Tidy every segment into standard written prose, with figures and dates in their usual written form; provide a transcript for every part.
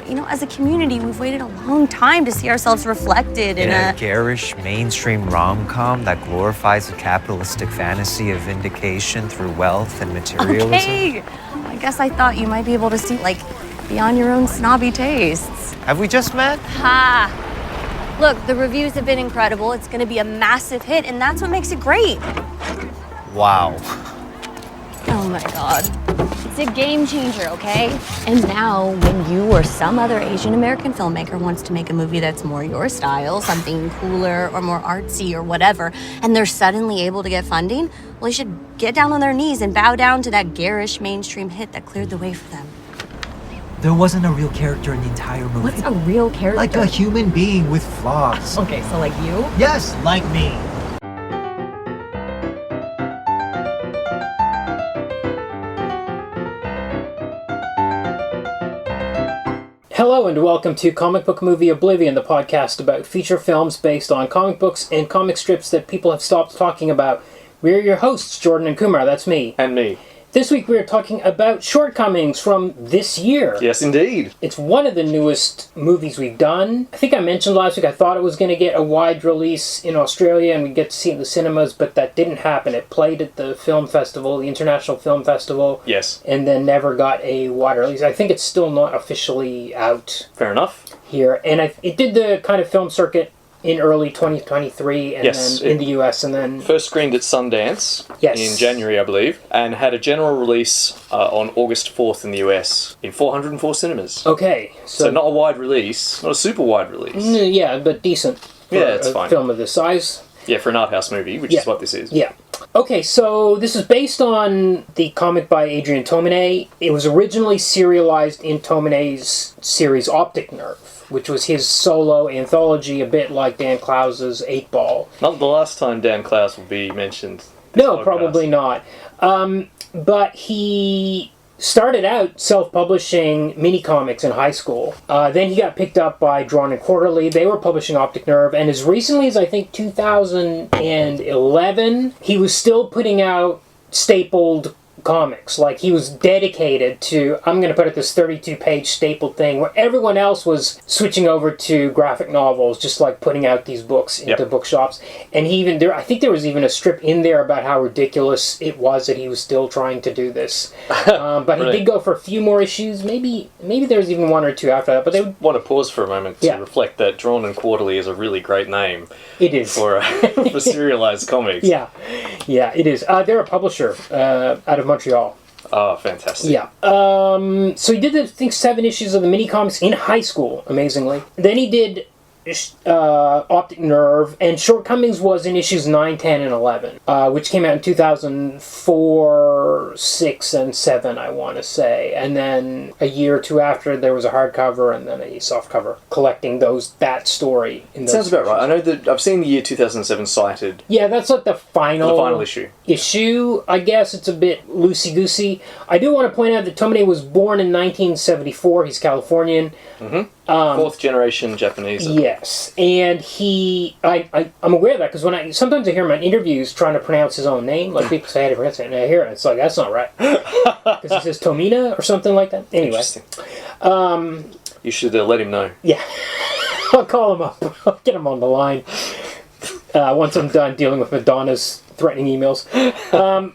as a community, we've waited a long time to see ourselves reflected in a garish mainstream rom-com that glorifies a capitalistic fantasy of vindication through wealth and materialism. Okay, I guess I thought you might be able to see, beyond your own snobby tastes. Have we just met? Ha! Look, the reviews have been incredible. It's going to be a massive hit, and that's what makes it great. Wow. Oh my God. It's a game changer, okay? And now, when you or some other Asian American filmmaker wants to make a movie that's more your style, something cooler or more artsy or whatever, and they're suddenly able to get funding, well, they should get down on their knees and bow down to that garish mainstream hit that cleared the way for them. There wasn't a real character in the entire movie. What's a real character? Like a human being with flaws. Okay, so like you? Yes, like me. Hello and welcome to Comic Book Movie Oblivion, the podcast about feature films based on comic books and comic strips that people have stopped talking about. We're your hosts, Jordan and Kumar, that's me. And me. This week we are talking about Shortcomings from this year. Yes, indeed. It's one of the newest movies we've done. I think I mentioned last week I thought it was going to get a wide release in Australia and we'd get to see it in the cinemas, but that didn't happen. It played at the film festival, the International Film Festival. Yes. And then never got a wide release. I think it's still not officially out. Fair enough. Here. And it did the kind of film circuit in early 2023 and yes, then in the US and then... First screened at Sundance in January, I believe, and had a general release on August 4th in the US in 404 cinemas. Okay. So not a wide release, not a super wide release. Yeah, but decent for it's a fine. film of this size. Yeah, for an art house movie, which is what this is. Yeah. Okay, so this is based on the comic by Adrian Tomine. It was originally serialized in Tomine's series Optic Nerve, which was his solo anthology, a bit like Dan Clowes' 8 Ball. Not the last time Dan Clowes will be mentioned. No, probably not. But he started out self-publishing mini-comics in high school. Then he got picked up by Drawn and Quarterly. They were publishing Optic Nerve. And as recently as, I think, 2011, he was still putting out stapled comics. Like, he was dedicated to, I'm going to put it this 32-page stapled thing, where everyone else was switching over to graphic novels, just like putting out these books into bookshops. And he even, I think there was even a strip in there about how ridiculous it was that he was still trying to do this. But he did go for a few more issues. Maybe there was even one or two after that. But they want to pause for a moment to reflect that Drawn and Quarterly is a really great name. It is. For serialized comics. Yeah, it is. They're a publisher out of Montreal. Oh, fantastic. Yeah. So he did, I think, 7 issues of the mini-comics in high school, amazingly. Then he did Optic Nerve, and Shortcomings was in issues 9, 10, and 11, which came out in 2004, 6, and 7, I want to say. And then a year or two after, there was a hardcover and then a softcover collecting that story. Sounds about right. I know that I've seen the year 2007 cited. Yeah, that's like the final issue. I guess it's a bit loosey-goosey. I do want to point out that Tomine was born in 1974. He's Californian. Mm-hmm. 4th generation Japanese. Yes, and I'm aware of that because sometimes I hear him in interviews trying to pronounce his own name, like people say I had to pronounce it, and I hear it, it's like, that's not right. Because he says Tomina or something like that. Anyway. Interesting. You should let him know. Yeah. I'll call him up. I'll get him on the line once I'm done dealing with Madonna's threatening emails. So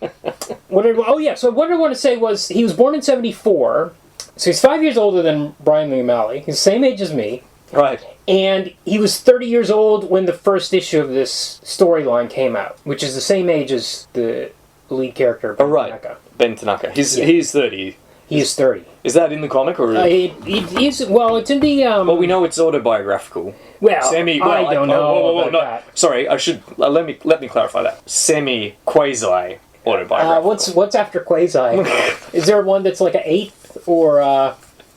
what I want to say was he was born in 1974. So he's 5 years older than Brian Lee O'Malley. He's the same age as me. Right. And he was 30 years old when the first issue of this storyline came out, which is the same age as the lead character, Ben Tanaka. Ben Tanaka. He's 30. He is 30. Is that in the comic or? It's in the... Well, we know it's autobiographical. Well, I don't know about that. Sorry, I should... let me clarify that. Semi-quasi autobiographical. What's after quasi? Is there one that's like an 8th? Or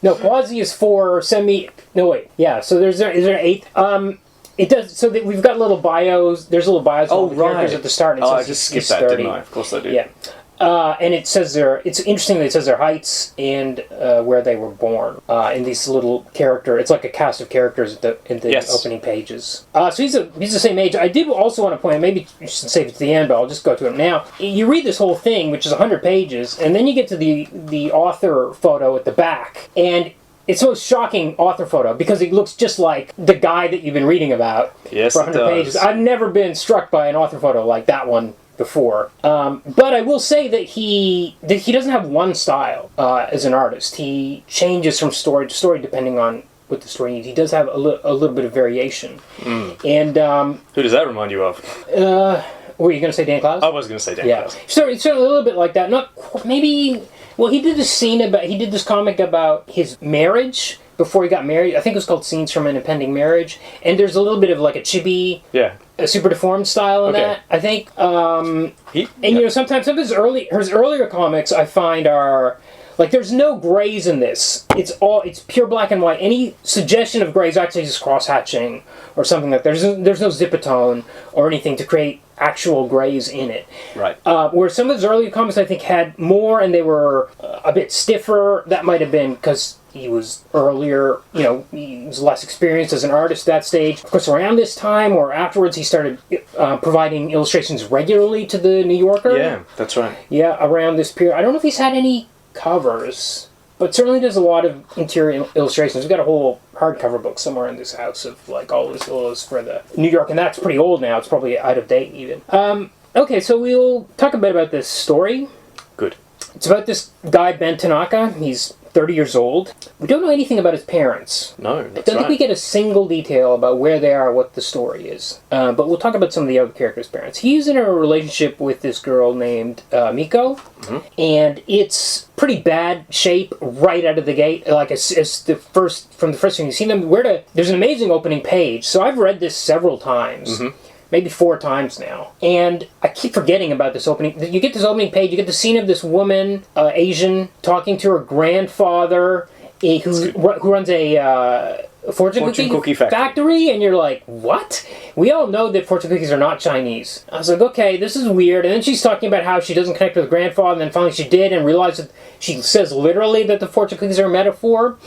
no, quasi is 4, semi. No wait, yeah. So is there an 8th? It does. So that we've got little bios. There's little bios of the characters at the start. And it says I just skipped that, 30. didn't I? Of course I did. Yeah. And it says it's interesting that it says their heights and where they were born in these little character. It's like a cast of characters in the opening pages. So he's the same age. I did also want to point out, maybe you should save it to the end, but I'll just go to it now. You read this whole thing, which is 100 pages, and then you get to the author photo at the back, and it's the most shocking author photo because it looks just like the guy that you've been reading about Yes, for it 100 does. pages. I've never been struck by an author photo like that one before. But I will say that he doesn't have one style as an artist. He changes from story to story depending on what the story needs. He does have a little bit of variation. And Who does that remind you of? were you going to say Dan Clowes? I was going to say Dan Yeah, Clowes. so it's a little bit like that. Not maybe. Well, he did this comic about his marriage before he got married. I think it was called Scenes from an Impending Marriage, and there's a little bit of like a chibi, a super deformed style in that. I think. You know, sometimes some of his earlier comics I find are. Like, there's no grays in this. It's pure black and white. Any suggestion of gray is actually just cross-hatching or something like that. There's no zipatone or anything to create actual grays in it. Right. Where some of his earlier comics, I think, had more and they were a bit stiffer. That might have been because he was earlier, you know, he was less experienced as an artist at that stage. Of course, around this time or afterwards, he started providing illustrations regularly to the New Yorker. Yeah, that's right. Yeah, around this period. I don't know if he's had any covers, but certainly there's a lot of interior illustrations. We've got a whole hardcover book somewhere in this house of like all his photos for the New York, and that's pretty old now. It's probably out of date even. Okay, so we'll talk a bit about this story. Good. It's about this guy, Ben Tanaka. He's 30 years old. We don't know anything about his parents. No, I that's don't think we right. get a single detail about where they are, what the story is. But we'll talk about some of the other characters' parents. He's in a relationship with this girl named Miko, and it's pretty bad shape right out of the gate. Like it's from the first thing you see them. There's an amazing opening page. So I've read this several times. Maybe 4 times now. And I keep forgetting about this opening. You get this opening page, you get the scene of this woman, Asian, talking to her grandfather, who runs a fortune cookie factory, and you're like, what? We all know that fortune cookies are not Chinese. I was like, okay, this is weird. And then she's talking about how she doesn't connect with her grandfather, and then finally she did, and realized that she says literally that the fortune cookies are a metaphor.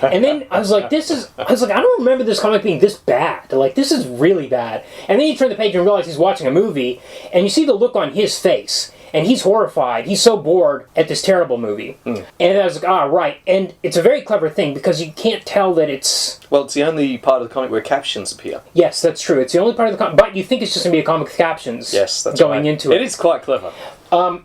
And then I was like, I don't remember this comic being this bad. Like, this is really bad. And then you turn the page and realize he's watching a movie, and you see the look on his face. And he's horrified. He's so bored at this terrible movie. And I was like, right. And it's a very clever thing because you can't tell that it's... Well, it's the only part of the comic where captions appear. Yes, that's true. It's the only part of the comic. But you think it's just going to be a comic with captions going into it. It is quite clever.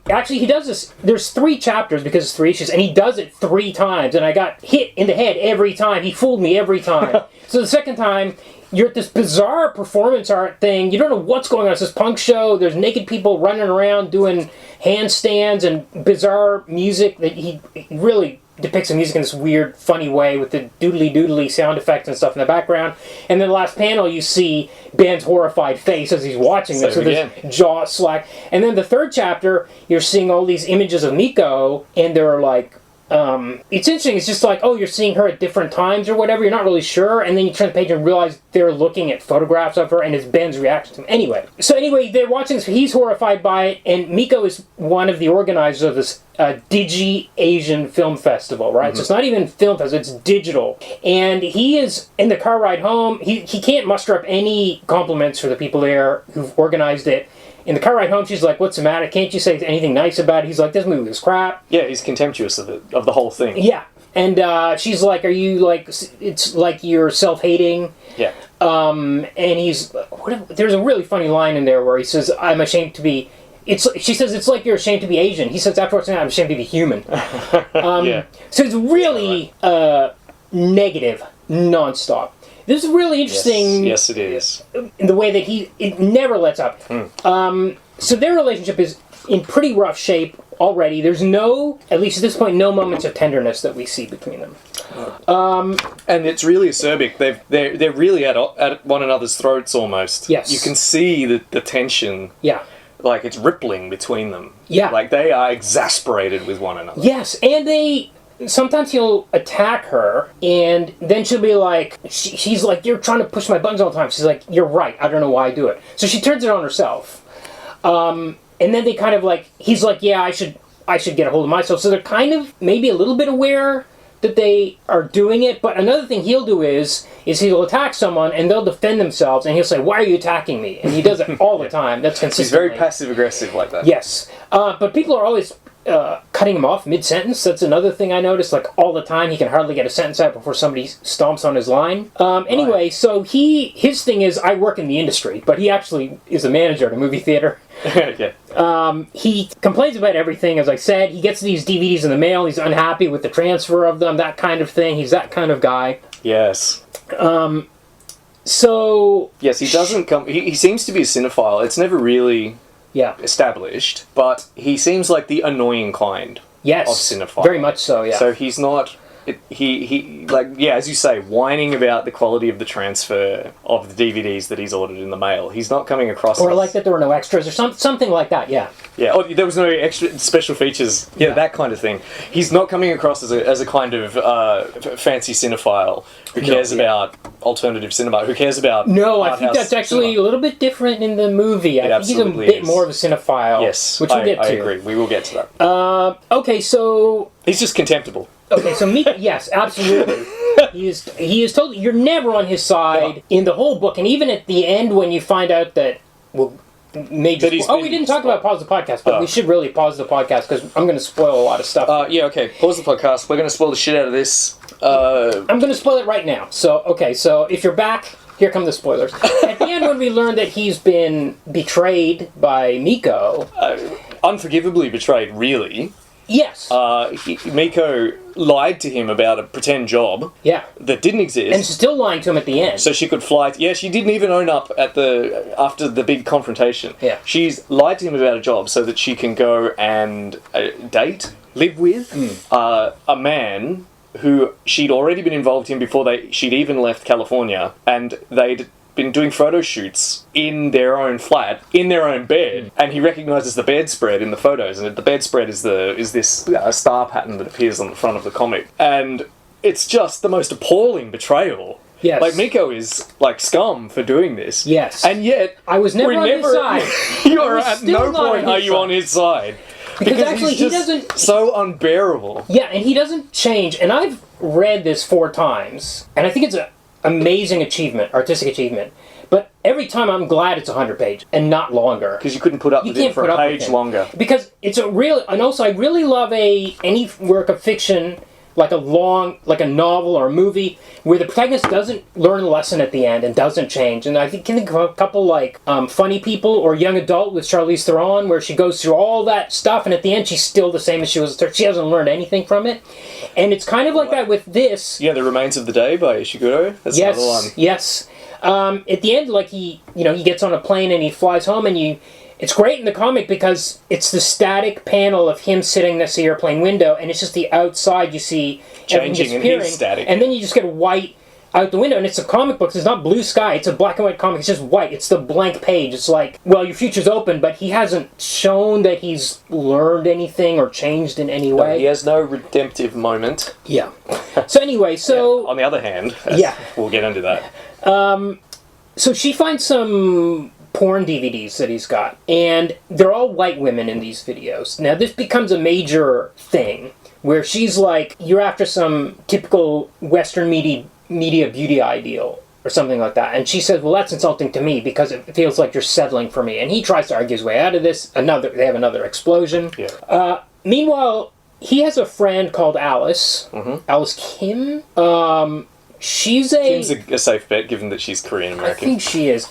Actually, he does this... There's 3 chapters because it's 3 issues, and he does it 3 times. And I got hit in the head every time. He fooled me every time. So the second time... You're at this bizarre performance art thing. You don't know what's going on. It's this punk show. There's naked people running around doing handstands and bizarre music. That he really depicts the music in this weird, funny way with the doodly sound effects and stuff in the background. And then the last panel, you see Ben's horrified face as he's watching this. So there's jaw slack. And then the 3rd chapter, you're seeing all these images of Miko, and they're like... it's interesting. It's just like, oh, you're seeing her at different times or whatever. You're not really sure. And then you turn the page and realize they're looking at photographs of her, and it's Ben's reaction to him. Anyway, they're watching this. He's horrified by it, and Miko is one of the organizers of this Digi Asian Film Festival, right? So it's not even film festival, it's digital. And he is, in the car ride home, he can't muster up any compliments for the people there who've organized it. In the car ride home, she's like, what's the matter? Can't you say anything nice about it? He's like, this movie was crap. Yeah, he's contemptuous of the whole thing. Yeah. And she's like, are you like, it's like you're self-hating? Yeah. And he's, there's a really funny line in there where he says, I'm ashamed to be, she says, it's like you're ashamed to be Asian. He says, afterwards, I'm ashamed to be human. Yeah. So it's really negative, nonstop. This is really interesting. Yes, it is. In the way that it never lets up. So their relationship is in pretty rough shape already. There's no, at least at this point, no moments of tenderness that we see between them. And it's really acerbic. They're really at one another's throats almost. Yes. You can see the tension. Yeah. Like it's rippling between them. Yeah. Like they are exasperated with one another. Yes, and sometimes he'll attack her, and then she'll be like, she's like, you're trying to push my buttons all the time. She's like, you're right, I don't know why I do it. So she turns it on herself. And then they kind of like, he's like, yeah, I should get a hold of myself. So they're kind of maybe a little bit aware that they are doing it. But another thing he'll do is he'll attack someone, and they'll defend themselves, and he'll say, why are you attacking me? And he does it all the time. That's consistent. He's very passive-aggressive like that. Yes. But people are always cutting him off mid-sentence. That's another thing I noticed, like, all the time. He can hardly get a sentence out before somebody stomps on his line. Anyway, so his thing is, I work in the industry, but he actually is a manager at a movie theater. Yeah. He complains about everything, as I said. He gets these DVDs in the mail. He's unhappy with the transfer of them, that kind of thing. He's that kind of guy. Yes. So... Yes, he doesn't come... He seems to be a cinephile. It's never really established, but he seems like the annoying kind of cinephile. Very much so, yeah. So he's not... He as you say, whining about the quality of the transfer of the DVDs that he's ordered in the mail. He's not coming across or as... like that there were no extras or something like that, yeah. Yeah, or there was no extra special features. Yeah, that kind of thing. He's not coming across as a kind of fancy cinephile who cares about alternative cinema, who cares about... No, I think that's actually a little bit different in the movie. I think he's a bit more of a cinephile. Yes, which we'll get to. I agree. We will get to that. Okay, so... He's just contemptible. Okay, so Mika, yes, absolutely. He is totally... You're never on his side in the whole book, and even at the end when you find out that... Well, major... we didn't talk about pause the podcast, but we should really pause the podcast because I'm going to spoil a lot of stuff. Yeah, okay, pause the podcast. We're going to spoil the shit out of this. I'm going to spoil it right now. So if you're back, here come the spoilers. At the end when we learn that he's been betrayed by Miko... unforgivably betrayed, really. Yes. Miko lied to him about a pretend job that didn't exist. And still lying to him at the end. So she could fly... she didn't even own up after the big confrontation. Yeah. She's lied to him about a job so that she can go and live with a man who she'd already been involved in before she'd even left California, and they'd been doing photo shoots in their own flat, in their own bed, and he recognises the bedspread in the photos, and the bedspread is this star pattern that appears on the front of the comic, and it's just the most appalling betrayal. Yes. Like, Miko is like scum for doing this. Yes. And yet... I was never on his side. You're at no point are you on his side. Because actually he's he doesn't... so unbearable. Yeah, and he doesn't change, and I've read this 4 times, and I think it's an amazing achievement, artistic achievement. But every time I'm glad it's 100 pages and not longer. Because you couldn't put up with it for a page longer. Because it's a real... And also, I really love any work of fiction, like a novel or a movie, where the protagonist doesn't learn a lesson at the end and doesn't change. And I can think of a couple like Funny People or Young Adult with Charlize Theron, where she goes through all that stuff, and at the end she's still the same as she was. She hasn't learned anything from it. And it's kind of like that with this. Yeah, The Remains of the Day by Ishiguro. That's another one. Yes. At the end, like he gets on a plane and he flies home, and it's great in the comic because it's the static panel of him sitting next to the airplane window, and it's just the outside you see changing and he's static. And then you just get white out the window, and it's a comic book. It's not blue sky. It's a black and white comic. It's just white. It's the blank page. It's like, well, your future's open, but he hasn't shown that he's learned anything or changed in any way. He has no redemptive moment. Yeah. So anyway, on the other hand, we'll get into that. So she finds some porn DVDs that he's got, and they're all white women in these videos. Now this becomes a major thing, where she's like, you're after some typical Western media beauty ideal, or something like that. And she says, well, that's insulting to me, because it feels like you're settling for me. And he tries to argue his way out of this. They have another explosion. Yeah. Meanwhile, he has a friend called Alice. Mm-hmm. Alice Kim. Kim's a safe bet, given that she's Korean American. I think she is.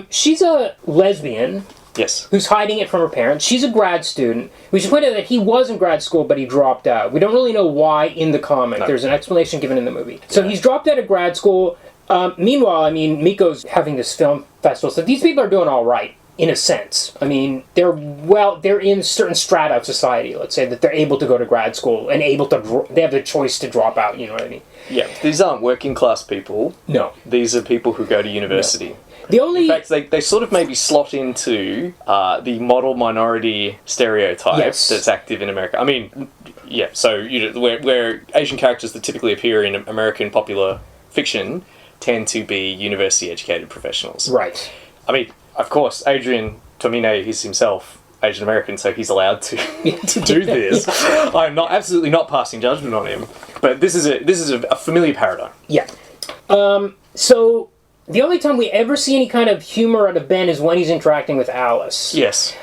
She's a lesbian. Yes. Who's hiding it from her parents. She's a grad student. We should point out that he was in grad school, but he dropped out. We don't really know why in the comic. No. There's an explanation given in the movie. So he's dropped out of grad school. Meanwhile, I mean, Miko's having this film festival, so these people are doing all right, in a sense. I mean, they're in certain strata of society, let's say, that they're able to go to grad school and they have the choice to drop out, you know what I mean? Yeah, these aren't working class people. No. These are people who go to university. No. In fact, they sort of maybe slot into the model minority stereotype that's active in America. I mean, yeah, so where Asian characters that typically appear in American popular fiction tend to be university-educated professionals. Right. I mean, of course, Adrian Tomine is himself Asian American, so he's allowed to to do this. I'm absolutely not passing judgment on him, but this is a familiar paradigm. Yeah. So the only time we ever see any kind of humor out of Ben is when he's interacting with Alice. Yes.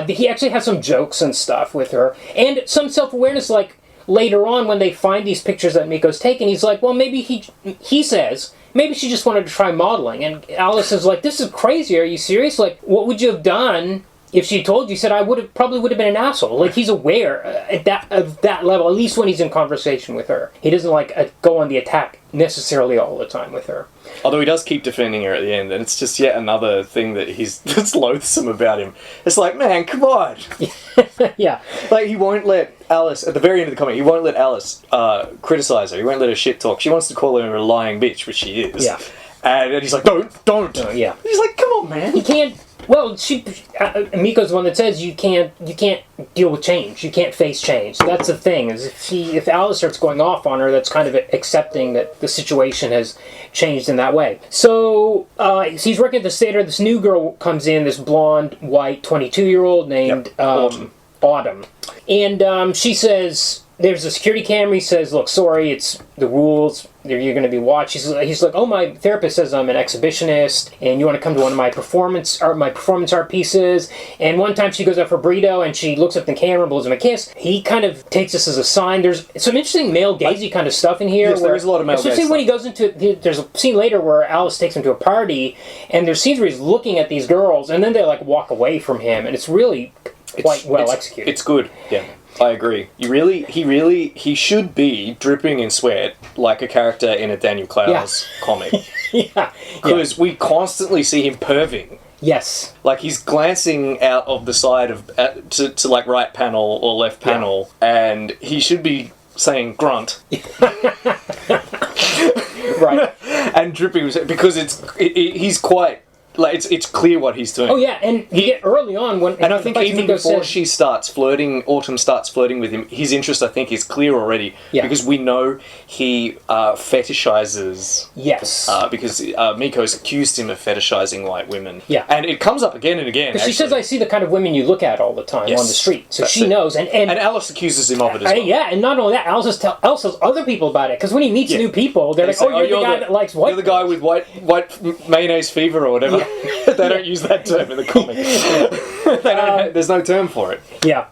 He actually has some jokes and stuff with her. And some self-awareness, like, later on when they find these pictures that Miko's taken, he's like, well, maybe he says, maybe she just wanted to try modeling. And Alice is like, this is crazy, are you serious? Like, what would you have done if she told you? Said, I probably would have been an asshole. Like, he's aware of that level, at least when he's in conversation with her. He doesn't, like, go on the attack necessarily all the time with her. Although he does keep defending her at the end, and it's just yet another thing that's loathsome about him. It's like, man, come on! Yeah. Like, he won't let Alice, at the very end of the comic, he won't let Alice criticise her. He won't let her shit talk. She wants to call her a lying bitch, which she is. Yeah. And he's like, don't! Yeah. He's like, come on, man! He can't... Well, Miko's the one that says you can't deal with change. You can't face change. That's the thing. Is if Alice starts going off on her, that's kind of accepting that the situation has changed in that way. So he's working at the theater. This new girl comes in, this blonde, white, 22-year-old named Autumn, and she says. There's a security camera. He says, look, sorry, it's the rules. You're going to be watched. He's like, oh, my therapist says I'm an exhibitionist, and you want to come to one of my performance art pieces. And one time she goes out for a burrito, and she looks up the camera and blows him a kiss. He kind of takes this as a sign. There's some interesting male-gazy kind of stuff in here. Yes, there is a lot of male-gaze especially when he goes into... There's a scene later where Alice takes him to a party, and there's scenes where he's looking at these girls, and then they, like, walk away from him, and it's really quite well executed. It's good, yeah. I agree. He should be dripping in sweat like a character in a Daniel Clowes comic. Yeah. Because we constantly see him perving. Yes. Like, he's glancing out of the side of to like right panel or left panel, and he should be saying grunt. Right. And dripping, because he's quite... Like, it's clear what he's doing. Oh yeah, and early on when... And I think even before Autumn starts flirting with him, his interest, I think, is clear already. Yeah. Because we know he fetishizes... Yes. Because Miko's accused him of fetishizing white women. Yeah. And it comes up again and again, Because she says, I see the kind of women you look at all the time on the street. So she knows. And Alice accuses him of it as well. Yeah, and not only that, Alice tells other people about it. Because when he meets new people, they're like, say, you're the guy that likes white You're the guy with white mayonnaise fever or whatever. Yeah. They don't use that term in the comic. There's no term for it. Yeah.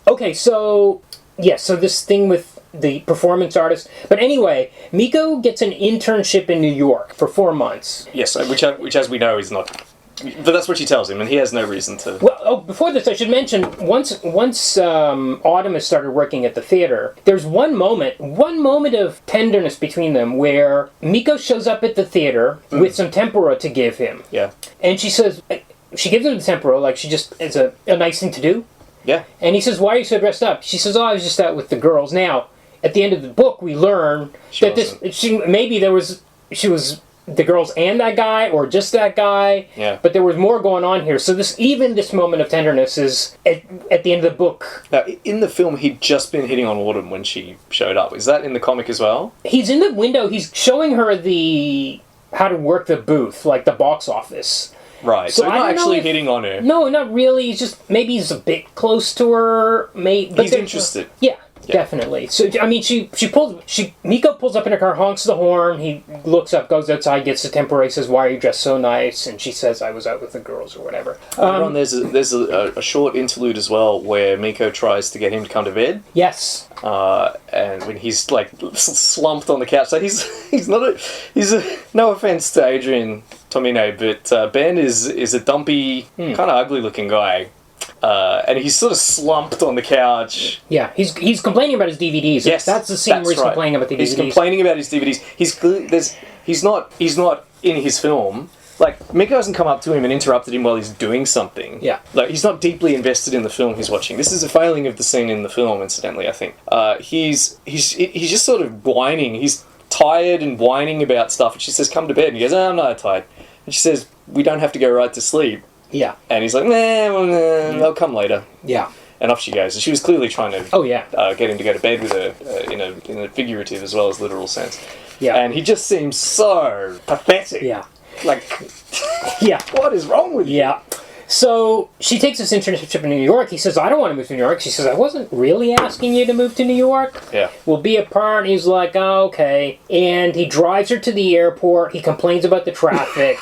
Okay, so... Yeah, so this thing with the performance artist. But anyway, Miko gets an internship in New York for 4 months. Yes, which as we know is not... But that's what she tells him, and he has no reason to... Well, before this, I should mention, once Autumn has started working at the theater, there's one moment of tenderness between them where Miko shows up at the theater with some tempura to give him. Yeah. And she says, she gives him the tempura, like it's a nice thing to do. Yeah. And he says, why are you so dressed up? She says, I was just out with the girls. Now, at the end of the book, we learn that she was the girls and that guy, or just that guy. Yeah. But there was more going on here. So this moment of tenderness is at the end of the book. Now, in the film, he'd just been hitting on Autumn when she showed up. Is that in the comic as well? He's in the window. He's showing her how to work the booth, like the box office. Right. So he's not actually hitting on her. No, not really. He's just maybe he's a bit close to her. He's interested. Yeah. Definitely. So, I mean, Miko pulls up in her car, honks the horn, he looks up, goes outside, gets the tempura, says, why are you dressed so nice? And she says, I was out with the girls, or whatever. There's a short interlude as well, where Miko tries to get him to come to bed. Yes. And when he's, like, slumped on the couch. So no offense to Adrian Tomine, but Ben is a dumpy, kind of ugly-looking guy. And he's sort of slumped on the couch. Yeah, he's complaining about his DVDs. Yes, that's the scene where he's complaining about the DVDs. He's complaining about his DVDs. He's not in his film. Like, Miko hasn't come up to him and interrupted him while he's doing something. Yeah. Like, he's not deeply invested in the film he's watching. This is a failing of the scene in the film, incidentally, I think. He's just sort of whining. He's tired and whining about stuff. And she says, come to bed. And he goes, I'm not tired. And she says, we don't have to go right to sleep. Yeah. And he's like, they'll come later. Yeah. And off she goes. And she was clearly trying to get him to go to bed with her in a figurative as well as literal sense. Yeah. And he just seems so pathetic. Yeah. Like, yeah. What is wrong with you? Yeah. So she takes this internship in New York. He says, I don't want to move to New York. She says, I wasn't really asking you to move to New York. Yeah. We'll be apart. And he's like, oh, okay. And he drives her to the airport. He complains about the traffic.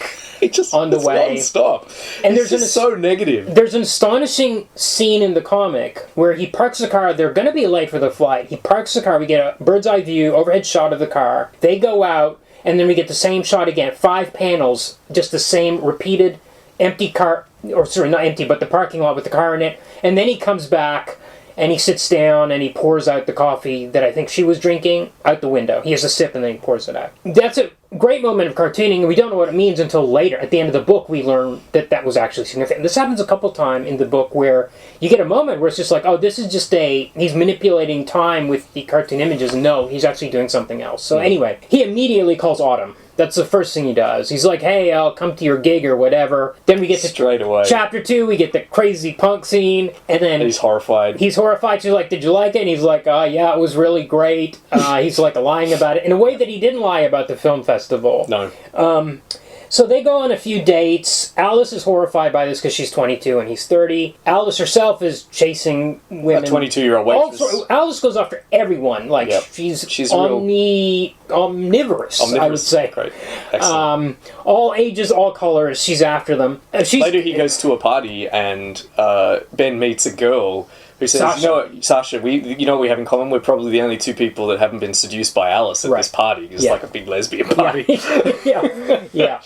on the way. Non-stop. And It's just so negative. There's an astonishing scene in the comic where he parks the car. They're going to be late for the flight. He parks the car. We get a bird's eye view, overhead shot of the car. They go out, and then we get the same shot again. 5 panels, just the same repeated empty car, or sorry, not empty, but the parking lot with the car in it. And then he comes back, and he sits down, and he pours out the coffee that I think she was drinking out the window. He has a sip, and then he pours it out. That's a great moment of cartooning, and we don't know what it means until later. At the end of the book, we learn that that was actually significant. This happens a couple times in the book where you get a moment where it's just like, oh, this is just he's manipulating time with the cartoon images. No, he's actually doing something else. So anyway, he immediately calls Autumn. That's the first thing he does. He's like, hey, I'll come to your gig or whatever. Then we get to straight away. Chapter 2, we get the crazy punk scene, and then he's horrified. She's like, did you like it? And he's like, yeah, it was really great. He's like lying about it in a way that he didn't lie about the film festival. No. So they go on a few dates. Alice is horrified by this because she's 22 and he's 30. Alice herself is chasing women. A 22-year-old waitress. Also, Alice goes after everyone. Like, she's omnivorous, I would say. Great. Excellent. All ages, all colors, she's after them. Later he goes to a party and Ben meets a girl who says, Sasha, we we have in common? We're probably the only 2 people that haven't been seduced by Alice at this party. It's like a big lesbian party. Yeah.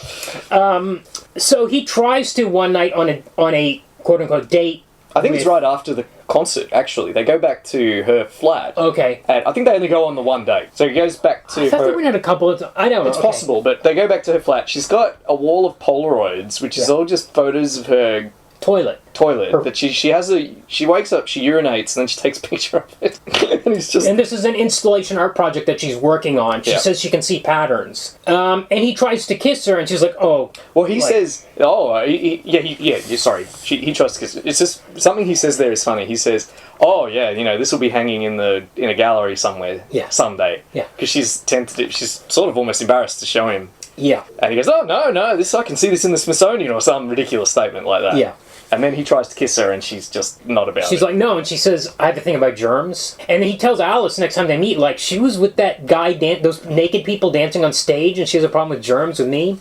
So he tries to one night on a quote-unquote date. I think it's right after the concert, actually. They go back to her flat. Okay. And I think they only go on the one date. So he goes back to I thought they went out a couple of times. I don't know. It's possible, but they go back to her flat. She's got a wall of Polaroids, which is all just photos of her toilet that she wakes up, she urinates, and then she takes a picture of it. And this is an installation art project that she's working on. She says she can see patterns, and he tries to kiss her, and she's like, oh, well, he says, sorry, he tries to kiss her. It's just something he says there is funny. He says, oh yeah, this will be hanging in a gallery somewhere someday, because she's tentative, she's sort of almost embarrassed to show him. And he goes, oh no, this, I can see this in the Smithsonian, or some ridiculous statement like that. And then he tries to kiss her, and she's just not about it. She's like, no, and she says, I have to think about germs. And then he tells Alice next time they meet, like, she was with that guy, those naked people dancing on stage, and she has a problem with germs with me.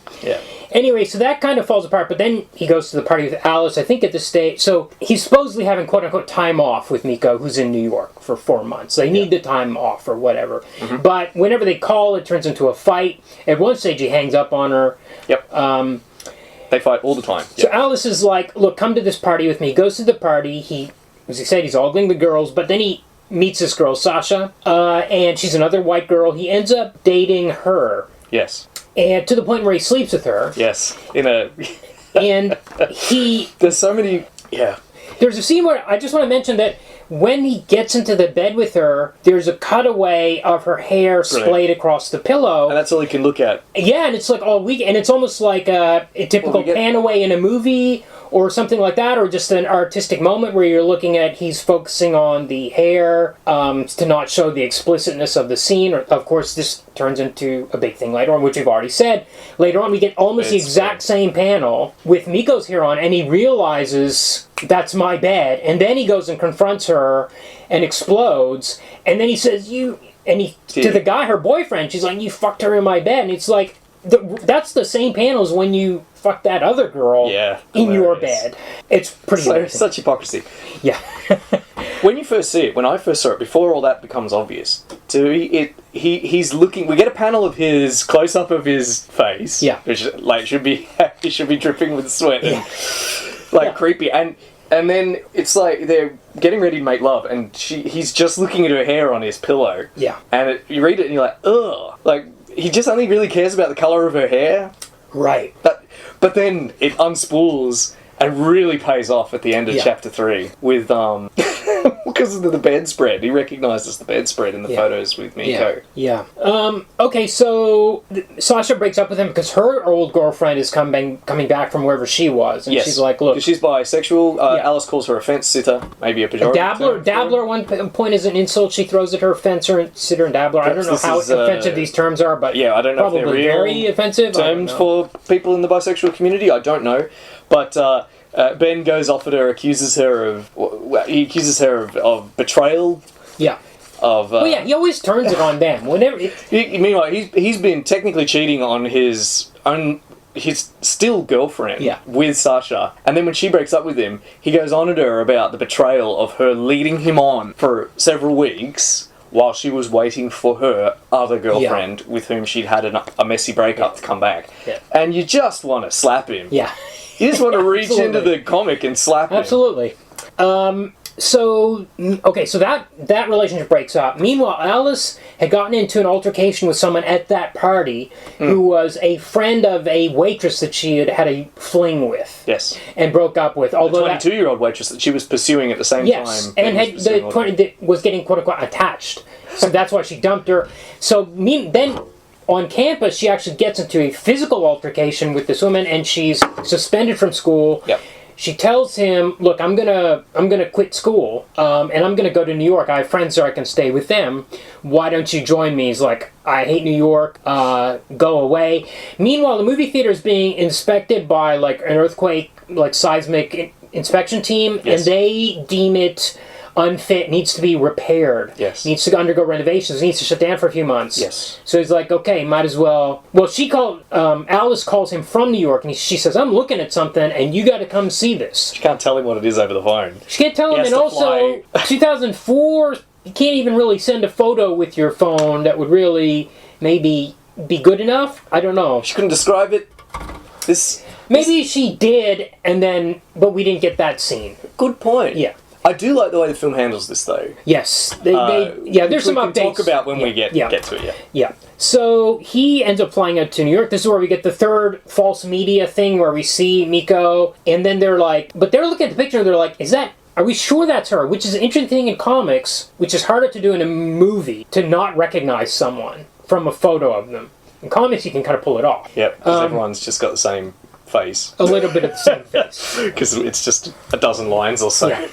Anyway, so that kind of falls apart, but then he goes to the party with Alice, I think at this stage. So he's supposedly having, quote-unquote, time off with Miko, who's in New York for 4 months. They need the time off or whatever. But whenever they call, it turns into a fight. At one stage, he hangs up on her. They fight all the time. So Alice is like, look, come to this party with me. He goes to the party. As he said, he's ogling the girls, but then he meets this girl, Sasha, and she's another white girl. He ends up dating her. Yes. And to the point where he sleeps with her. Yes. And There's so many... Yeah. There's a scene where I just want to mention that when he gets into the bed with her, there's a cutaway of her hair splayed across the pillow. And that's all you can look at. Yeah, and it's like all week, and it's almost like a typical pan away in a movie or something like that, or just an artistic moment where you're looking at, he's focusing on the hair to not show the explicitness of the scene. Of course, this turns into a big thing later on, which we've already said. Later on, we get almost the exact same panel with Miko's hair on, and he realizes, that's my bed. And then he goes and confronts her and explodes. And then he says, to the guy, her boyfriend, she's like, you fucked her in my bed. And it's like, that's the same panel as when you fucked that other girl in your bed. It's pretty amazing. Such hypocrisy. Yeah. When you first see it, when I first saw it, before all that becomes obvious, he's looking. We get a panel of his close up of his face, which should be he should be dripping with sweat, and, creepy, and then it's like they're getting ready to make love, and he's just looking at her hair on his pillow, and you read it and you're like, ugh, like he just only really cares about the color of her hair, right? But then it unspools and really pays off at the end of chapter 3 with because of the bedspread. He recognises the bedspread in the photos with Miko. Okay, so Sasha breaks up with him because her old girlfriend is coming back from wherever she was, and she's like, look, she's bisexual. Alice calls her a fence sitter, maybe a pejorative. Dabbler. One point is an insult she throws at her, fencer, sitter, and dabbler. I don't know how offensive these terms are, but I don't know if they're real very offensive terms for people in the bisexual community. I don't know, but Ben goes off at her, accuses her of betrayal. Yeah. He always turns it on them. Whenever. Meanwhile, he's been technically cheating on his own his still girlfriend Yeah. with Sasha. And then when she breaks up with him, he goes on at her about the betrayal of her leading him on for several weeks while she was waiting for her other girlfriend with whom she'd had a messy breakup to come back. Yeah. And you just want to slap him. Yeah. You just want to reach into Absolutely. the comic and slap him. Absolutely. So that relationship breaks up. Meanwhile, Alice had gotten into an altercation with someone at that party who was a friend of a waitress that she had a fling with. Yes. And broke up with. Although A 22-year-old waitress that she was pursuing at the same yes, time. and that had was pursuing all the- that was getting quote unquote attached. So that's why she dumped her. So then on campus, she actually gets into a physical altercation with this woman, and she's suspended from school. Yep. She tells him, "Look, I'm gonna quit school, and I'm gonna go to New York. I have friends there. I can stay with them. Why don't you join me?" He's like, "I hate New York. Go away." Meanwhile, the movie theater is being inspected by like an earthquake, like seismic inspection team, Yes. and they deem it unfit, needs to be repaired. Yes. Needs to undergo renovations. Needs to shut down for a few months. Yes. So he's like, okay, might as well. Well, Alice calls him from New York, and she says, "I'm looking at something, and you got to come see this." She can't tell him what it is over the phone. She can't tell He him, has and to also, fly. 2004, you can't even really send a photo with your phone that would really maybe be good enough. I don't know. She couldn't describe it. Maybe she did, but we didn't get that scene. Good point. Yeah. I do like the way the film handles this, though. Yes. There's There's some we updates. can talk about when we get to it, yeah. Yeah. So he ends up flying out to New York. This is where we get the third false media thing where we see Miko, and then they're like, but they're looking at the picture and they're like, are we sure that's her? Which is an interesting thing in comics, which is harder to do in a movie, to not recognize someone from a photo of them. In comics, you can kind of pull it off. Yep, because everyone's just got the same face. A little bit of the same face. Because it's just a dozen lines or so. Yeah.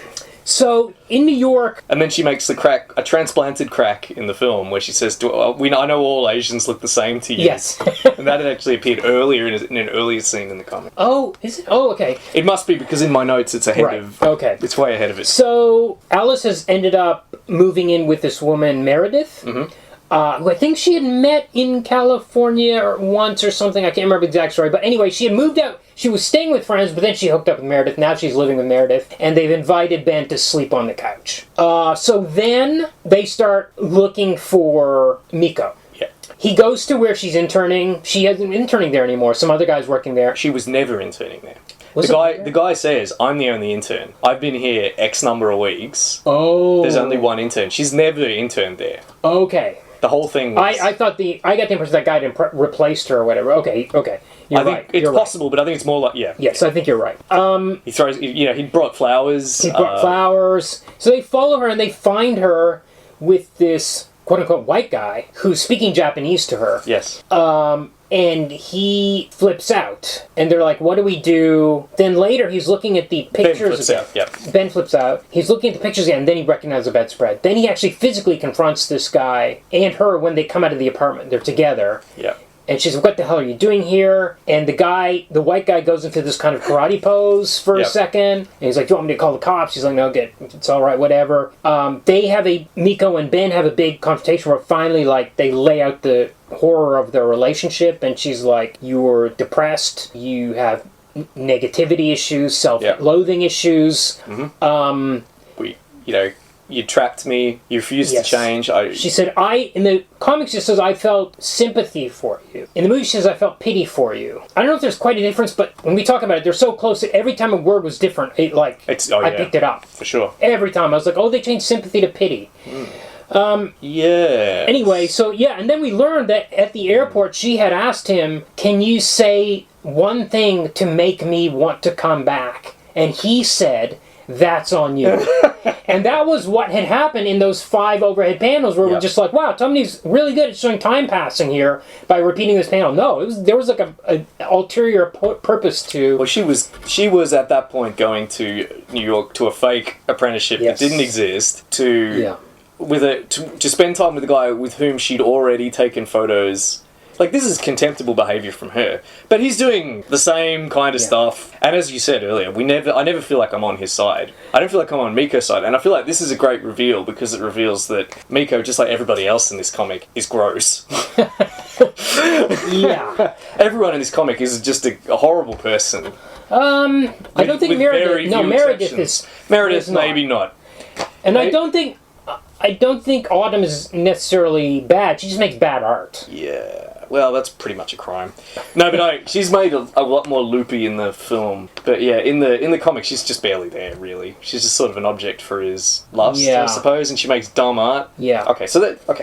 So, in New York... And then she makes a transplanted crack in the film where she says, I know all Asians look the same to you. Yes. And that had actually appeared earlier in an earlier scene in the comic. Oh, is it? Oh, okay. It must be because in my notes it's ahead of... Okay. It's way ahead of it. So, Alice has ended up moving in with this woman, Meredith. Mm-hmm. Who I think she had met in California once or something. I can't remember the exact story. But anyway, she had moved out. She was staying with friends, but then she hooked up with Meredith. Now she's living with Meredith. And they've invited Ben to sleep on the couch. So then they start looking for Miko. Yeah. He goes to where she's interning. She isn't interning there anymore. Some other guy's working there. She was never interning there. Was The guy says, "I'm the only intern. I've been here X number of weeks. Oh. There's only one intern." She's never interned there. Okay. The whole thing was... I got the impression that guy didn't replaced her or whatever. Okay. You're I think right. it's You're possible, but I think it's more like, yeah. Yes, I think you're right. He throws, he brought flowers. He brought flowers. So they follow her and they find her with this quote-unquote white guy who's speaking Japanese to her. Yes. And he flips out. And they're like, what do we do? Then later he's looking at the pictures flips again. out, yeah. Ben flips out. He's looking at the pictures again, and then he recognizes the bedspread. Then he actually physically confronts this guy and her when they come out of the apartment. They're together. Yeah. And she's like, what the hell are you doing here? And the white guy goes into this kind of karate pose for a second. And he's like, do you want me to call the cops? She's like, no, it's all right, whatever. Miko and Ben have a big confrontation where finally, they lay out the horror of their relationship. And she's like, you're depressed. You have negativity issues, self-loathing issues. Mm-hmm. You trapped me. You refused to change. She said, in the comics it says, I felt sympathy for you. In the movie she says, I felt pity for you. I don't know if there's quite a difference, but when we talk about it, they're so close that every time a word was different, I picked it up. For sure. Every time. I was like, oh, they changed sympathy to pity. Yeah. Anyway, and then we learned that at the airport she had asked him, can you say one thing to make me want to come back? And he said, that's on you. And that was what had happened in those 5 overhead panels where we're just like, wow, somebody's really good at showing time passing here by repeating this panel. No, there was like a ulterior purpose to... Well, she was at that point going to New York to a fake apprenticeship that didn't exist to spend time with a guy with whom she'd already taken photos. This is contemptible behaviour from her. But he's doing the same kind of stuff. And as you said earlier, I never feel like I'm on his side. I don't feel like I'm on Miko's side. And I feel like this is a great reveal because it reveals that Miko, just like everybody else in this comic, is gross. Yeah. Everyone in this comic is just a horrible person. I don't think with Meredith. very No, few Meredith exceptions. is. Meredith, is not. maybe not. And I don't think Autumn is necessarily bad. She just makes bad art. Yeah. Well, that's pretty much a crime. No, but she's made a lot more loopy in the film. But yeah, in the comic, she's just barely there, really. She's just sort of an object for his lust, Yeah. I suppose, and she makes dumb art. Yeah. Okay,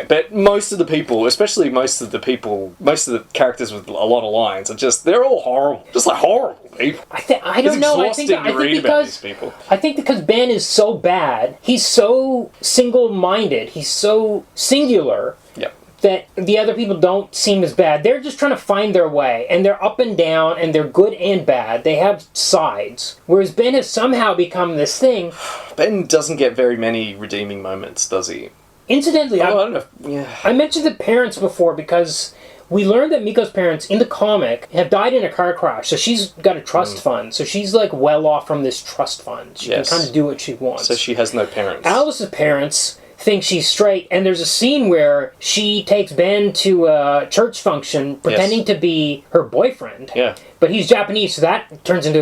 but most of the people, especially most of the characters with a lot of lines, they're all horrible. Just like horrible people. I don't know. I think about these people. I think because Ben is so bad, he's so single-minded, he's so singular. Yep. That the other people don't seem as bad. They're just trying to find their way, and they're up and down, and they're good and bad. They have sides. Whereas Ben has somehow become this thing. Ben doesn't get very many redeeming moments, does he? Incidentally, I don't know. Yeah. I mentioned the parents before because we learned that Miko's parents in the comic have died in a car crash, so she's got a trust fund. So she's like well off from this trust fund. She can kind of do what she wants. So she has no parents. Alice's parents think she's straight, and there's a scene where she takes Ben to a church function pretending to be her boyfriend. Yeah. But he's Japanese, so that turns into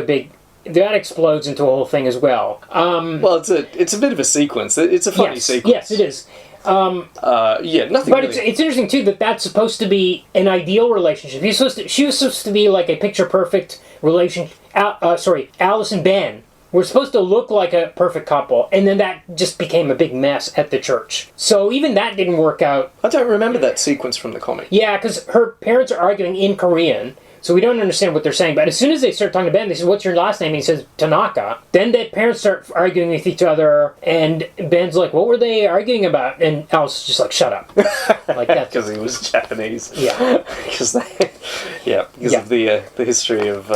that explodes into a whole thing as well. Well, it's a bit of a sequence. It's a funny sequence. Yes, it is. Nothing. But really. it's interesting too that that's supposed to be an ideal relationship. She was supposed to be like a picture perfect relationship. Alice and Ben were supposed to look like a perfect couple, and then that just became a big mess at the church. So even that didn't work out. I don't remember that sequence from the comic. Yeah, because her parents are arguing in Korean, so we don't understand what they're saying. But as soon as they start talking to Ben, they say, "What's your last name?" And he says, "Tanaka." Then the parents start arguing with each other, and Ben's like, "What were they arguing about?" And Alice is just like, "Shut up." Like that. Because he was Japanese. Yeah. Because of the history of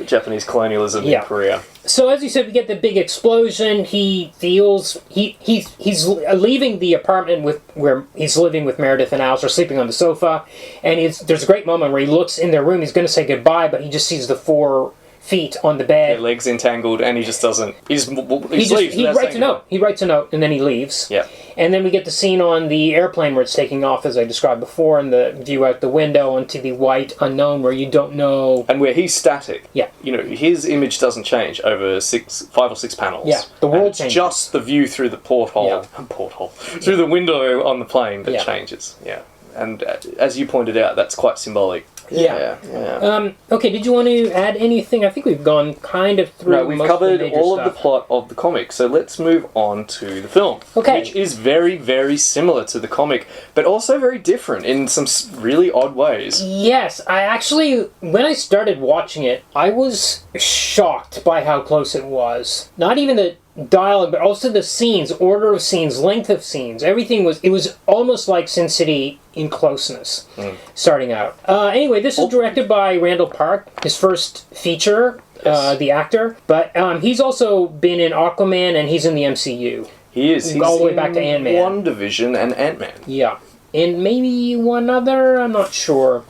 Japanese colonialism in Korea. So as you said, we get the big explosion. He feels he's leaving the apartment where he's living with Meredith and Alice, are sleeping on the sofa, and there's a great moment where he looks in their room. He's going to say goodbye, but he just sees the 4 feet on the bed. Their legs entangled, and he just doesn't. He leaves. He writes a note. He writes a note, and then he leaves. Yeah. And then we get the scene on the airplane where it's taking off, as I described before, and the view out the window onto the white unknown where you don't know. And where he's static. Yeah. You know, his image doesn't change over 5 or 6 panels. Yeah. The world it's changes. just the view through the porthole, through the window on the plane that Yeah. changes. Yeah. And as you pointed out, that's quite symbolic. Yeah. Yeah. Okay, did you want to add anything? I think we've gone kind of through. No, we've most covered of the major all stuff. of the plot of the comic, so let's move on to the film. Okay. Which is very, very similar to the comic, but also very different in some really odd ways. Yes, I actually, when I started watching it, I was shocked by how close it was. Not even the dialogue, but also the scenes, order of scenes, length of scenes. Everything was almost like Sin City in closeness, starting out. Anyway, this is directed by Randall Park, his first feature, the actor. But he's also been in Aquaman, and he's in the MCU. He is. He's all the way back to Ant-Man. WandaVision and Ant-Man. Yeah. And maybe one other, I'm not sure.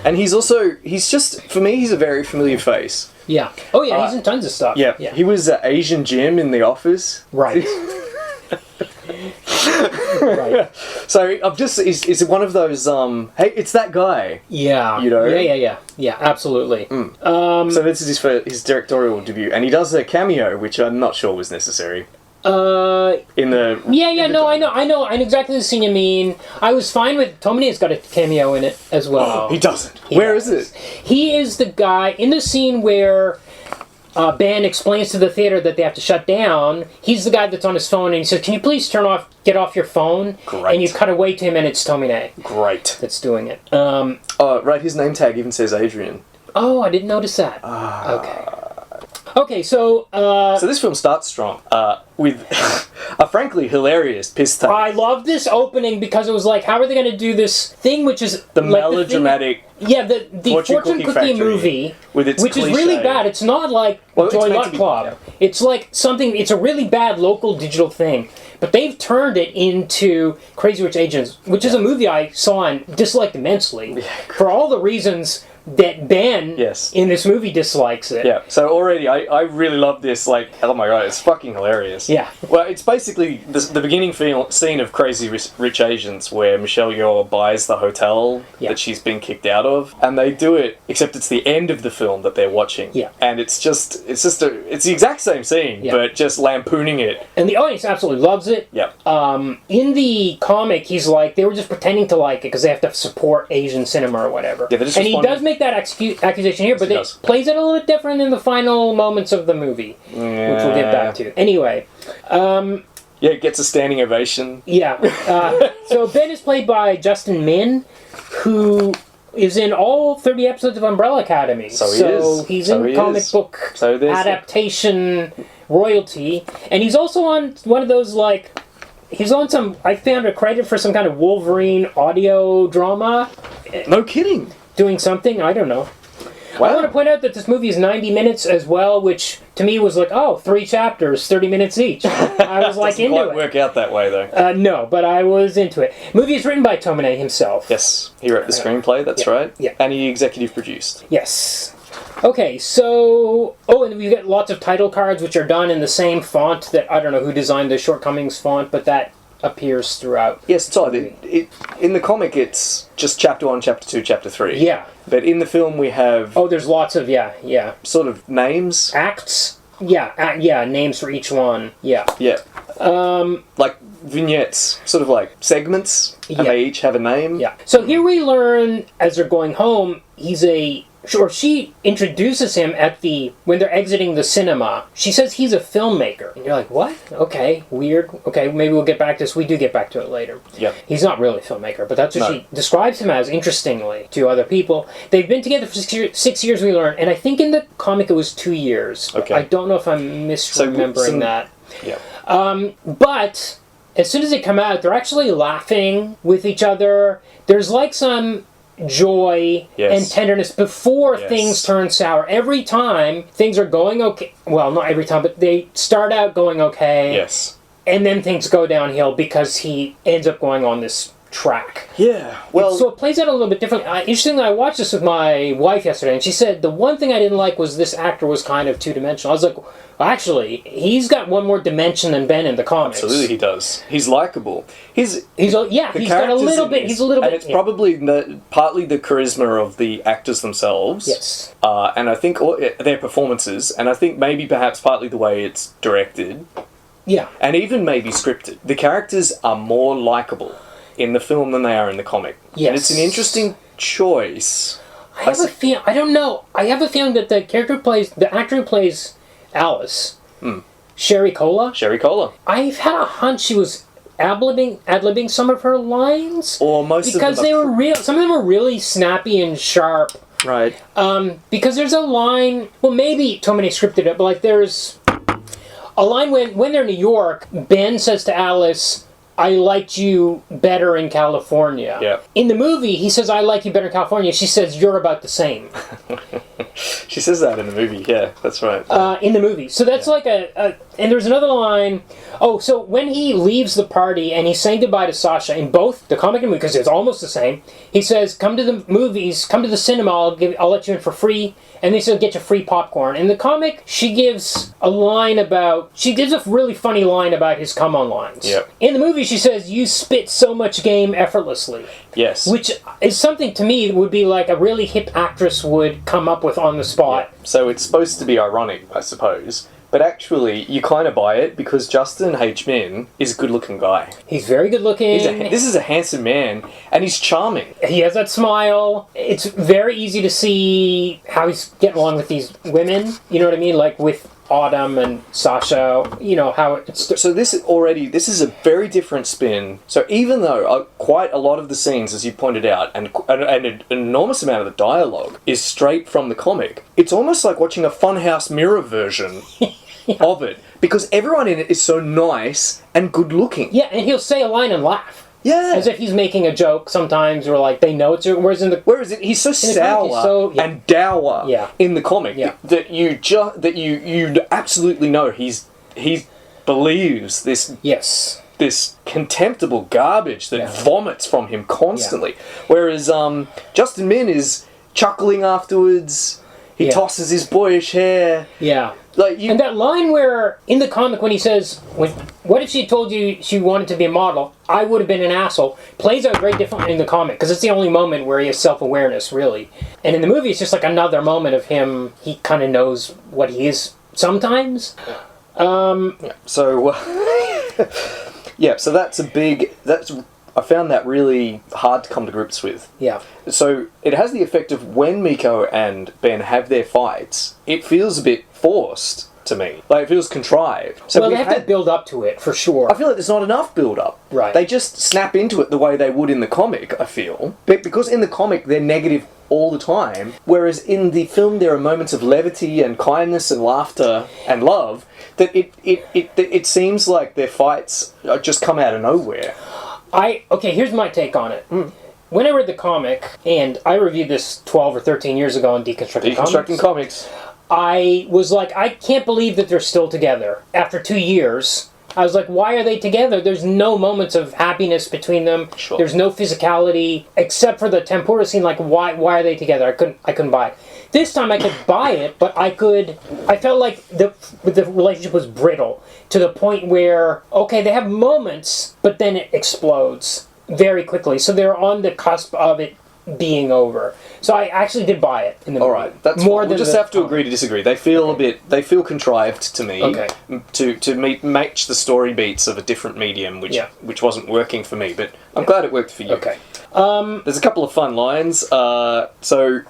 And he's just, for me, he's a very familiar face. Yeah. Oh, yeah, he's in tons of stuff. Yeah. He was Asian Jim in The Office. Right. Right. So he's one of those, hey, it's that guy. Yeah. You know? Yeah, absolutely. So this is his directorial debut, and he does a cameo, which I'm not sure was necessary. In the... I know exactly the scene you mean. I was fine with... Tomine's got a cameo in it as well. He doesn't. Where is it? He is the guy in the scene where Ben explains to the theater that they have to shut down. He's the guy that's on his phone, and he says, "Can you please get off your phone?" Great. And you cut away to him, and it's Tomine Great. that's doing it. Right, his name tag even says Adrian. Oh, I didn't notice that. Okay, so... So this film starts strong, with a frankly hilarious piss take. I love this opening because it was like, how are they going to do this thing, which is... The like melodramatic... the Fortune Cookie Factory movie, with its which is cliche. really bad. It's not like It's Joy meant Luck to be, Club. yeah. It's like something... It's a really bad local digital thing. But they've turned it into Crazy Rich Asians, which is a movie I saw and disliked immensely. For all the reasons that Ben Yes. in this movie dislikes it. Yeah, so already I really love this, like, oh my god, it's fucking hilarious. Yeah. Well, it's basically the beginning scene of Crazy Rich Asians where Michelle Yeoh buys the hotel Yeah. that she's been kicked out of, and they do it, except it's the end of the film that they're watching. Yeah. And it's the exact same scene, Yeah. but just lampooning it. And the audience absolutely loves it. Yeah. In the comic, he's like, they were just pretending to like it because they have to support Asian cinema or whatever. Yeah, they're just and he responding. does make that accusation here, but he it does. plays it a little bit different in the final moments of the movie, which we'll get back to. Anyway, Yeah, it gets a standing ovation. yeah. So Ben is played by Justin Min, who is in all 30 episodes of Umbrella Academy. So he is. He's So in he comic is. book So there's- adaptation royalty, and he's also on one of those like. He's on some. I found a credit for some kind of Wolverine audio drama, No kidding. doing something. I don't know. Wow. I want to point out that this movie is 90 minutes as well, which to me was like, oh, 3 chapters, 30 minutes each. I was like Doesn't into quite it. work out that way, though. No, but I was into it. Movie is written by Tomine himself. Yes, he wrote the screenplay, that's Yeah. right. Yeah. And he executive produced. Yes. Okay, so... Oh, and we've got lots of title cards, which are done in the same font that... I don't know who designed the Shortcomings font, but that appears throughout. Yes, it's odd. In the comic, it's just chapter 1, chapter 2, chapter 3. Yeah. But in the film, we have Oh, there's lots of... Yeah. sort of names. Acts? Yeah, names for each one. Yeah. Yeah. Like vignettes, sort of like segments, and Yeah. they each have a name. Yeah. So here we learn, as they're going home, she introduces him when they're exiting the cinema. She says he's a filmmaker. And you're like, what? Okay, weird. Okay, maybe we'll get back to this. We do get back to it later. Yeah. He's not really a filmmaker, but that's what No. she describes him as, interestingly, to other people. They've been together for 6 years, we learn, and I think in the comic it was 2 years. Okay. I don't know if I'm misremembering that. Yeah. But as soon as they come out, they're actually laughing with each other. There's like some joy Yes. and tenderness before Yes. things turn sour. Every time things are going okay. Well, not every time, but they start out going okay. Yes. And then things go downhill because he ends up going on this track. Yeah. Well, So it plays out a little bit differently. Interestingly, I watched this with my wife yesterday, and she said the one thing I didn't like was this actor was kind of two-dimensional. I was like, well, actually, he's got one more dimension than Ben in the comics. absolutely he does. He's likable. He's got a characters little in bit. this- He's a little and bit. it's probably partly the charisma of the actors themselves. Yes. And I think their performances, and I think maybe perhaps partly the way it's directed, Yeah. and even maybe scripted. The characters are more likable in the film than they are in the comic. Yes. And it's an interesting choice. I have a feeling. I don't know. I have a feeling that the actor who plays Alice, Sherry Cola. Sherry Cola. I've had a hunch she was ad-libbing some of her lines. Or most because of them they were real. Some of them were really snappy and sharp. Right. Because there's a line. Well, maybe Tomine scripted it, but like there's a line when they're in New York. Ben says to Alice, "I liked you better in California." Yeah. In the movie, he says, "I like you better in California." She says, "You're about the same." She says that in the movie. Yeah, that's right. In the movie. So that's like and there's another line. Oh, so when he leaves the party and he's saying goodbye to Sasha in both the comic and movie, because it's almost the same, he says, "Come to the movies, come to the cinema, I'll let you in for free." And they said, "Get you free popcorn." In the comic, she gives a really funny line about his come on lines. Yep. In the movie, she says, "You spit so much game effortlessly." Yes. Which is something to me would be like a really hip actress would come up with on the spot. So it's supposed to be ironic, I suppose. But actually, you kind of buy it because Justin H. Min is a good-looking guy. He's very good looking. This is a handsome man, and he's charming. He has that smile. It's very easy to see how he's getting along with these women. You know what I mean? Like with Autumn and Sasha. You know how it's. So this is a very different spin. So even though quite a lot of the scenes, as you pointed out, and an enormous amount of the dialogue is straight from the comic, it's almost like watching a Funhouse Mirror version of it, because everyone in it is so nice and good looking. Yeah, and he'll say a line and laugh. Yeah. As if he's making a joke sometimes, or like they know it's. Whereas in the. Whereas he's so sour he's so- yeah. and dour Yeah. in the comic Yeah. that you absolutely know he believes Yes. this contemptible garbage that Yeah. vomits from him constantly. Whereas Justin Min is chuckling afterwards. He tosses his boyish hair. Yeah. Like And that line where, in the comic, when he says, what if she told you she wanted to be a model? I would have been an asshole. Plays out very differently in the comic, because it's the only moment where he has self-awareness, really. And in the movie, it's just like another moment of him, he kind of knows what he is sometimes. So, so that's a big... I found that really hard to come to grips with. Yeah. So it has the effect of when Miko and Ben have their fights, it feels a bit forced to me. Like, it feels contrived. So well, they have to build up to it, for sure. I feel like there's not enough build-up. Right. They just snap into it the way they would in the comic, I feel. But because in the comic they're negative all the time, whereas in the film there are moments of levity and kindness and laughter and love, that it seems like their fights just come out of nowhere. Okay, here's my take on it. When I read the comic, and I reviewed this 12 or 13 years ago on Deconstructing Comics, I was like, I can't believe that they're still together. After 2 years, I was like, why are they together? There's no moments of happiness between them. Sure. There's no physicality, except for the tempura scene. Like, why are they together? I couldn't buy it. This time I could buy it, but I felt like the relationship was brittle to the point where, okay, they have moments, but then it explodes very quickly. So they're on the cusp of it being over. So I actually did buy it in the movie. All right, that's more. We'll just have to agree to disagree. They feel they feel contrived to me. Okay. To match the story beats of a different medium, which wasn't working for me. But I'm glad it worked for you. Okay. There's a couple of fun lines. So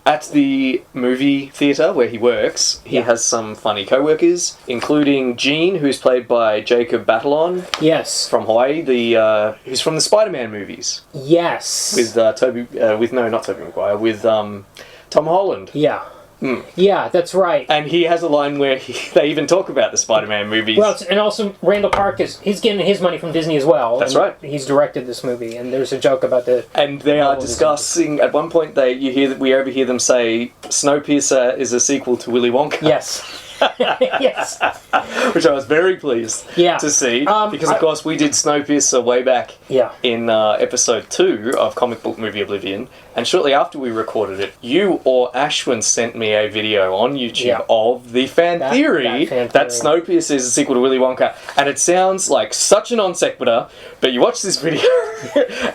at the movie theatre where he works, he has some funny co-workers, including Gene, who's played by Jacob Batalon. Yes. From Hawaii, who's from the Spider-Man movies. Yes. With not Tobey Maguire, with Tom Holland. Yeah. Yeah, that's right. And he has a line where they even talk about the Spider-Man movies. Well, and also Randall Park he's getting his money from Disney as well. That's right. He's directed this movie, and there's a joke about the. And they are discussing at one point. We overhear them say Snowpiercer is a sequel to Willy Wonka. Yes. Yes. Which I was very pleased to see, because of course we did Snowpiercer way back in episode 2 of Comic Book Movie Oblivion, and shortly after we recorded it, you or Ashwin sent me a video on YouTube of the fan theory that Snowpiercer is a sequel to Willy Wonka, and it sounds like such a non sequitur, but you watch this video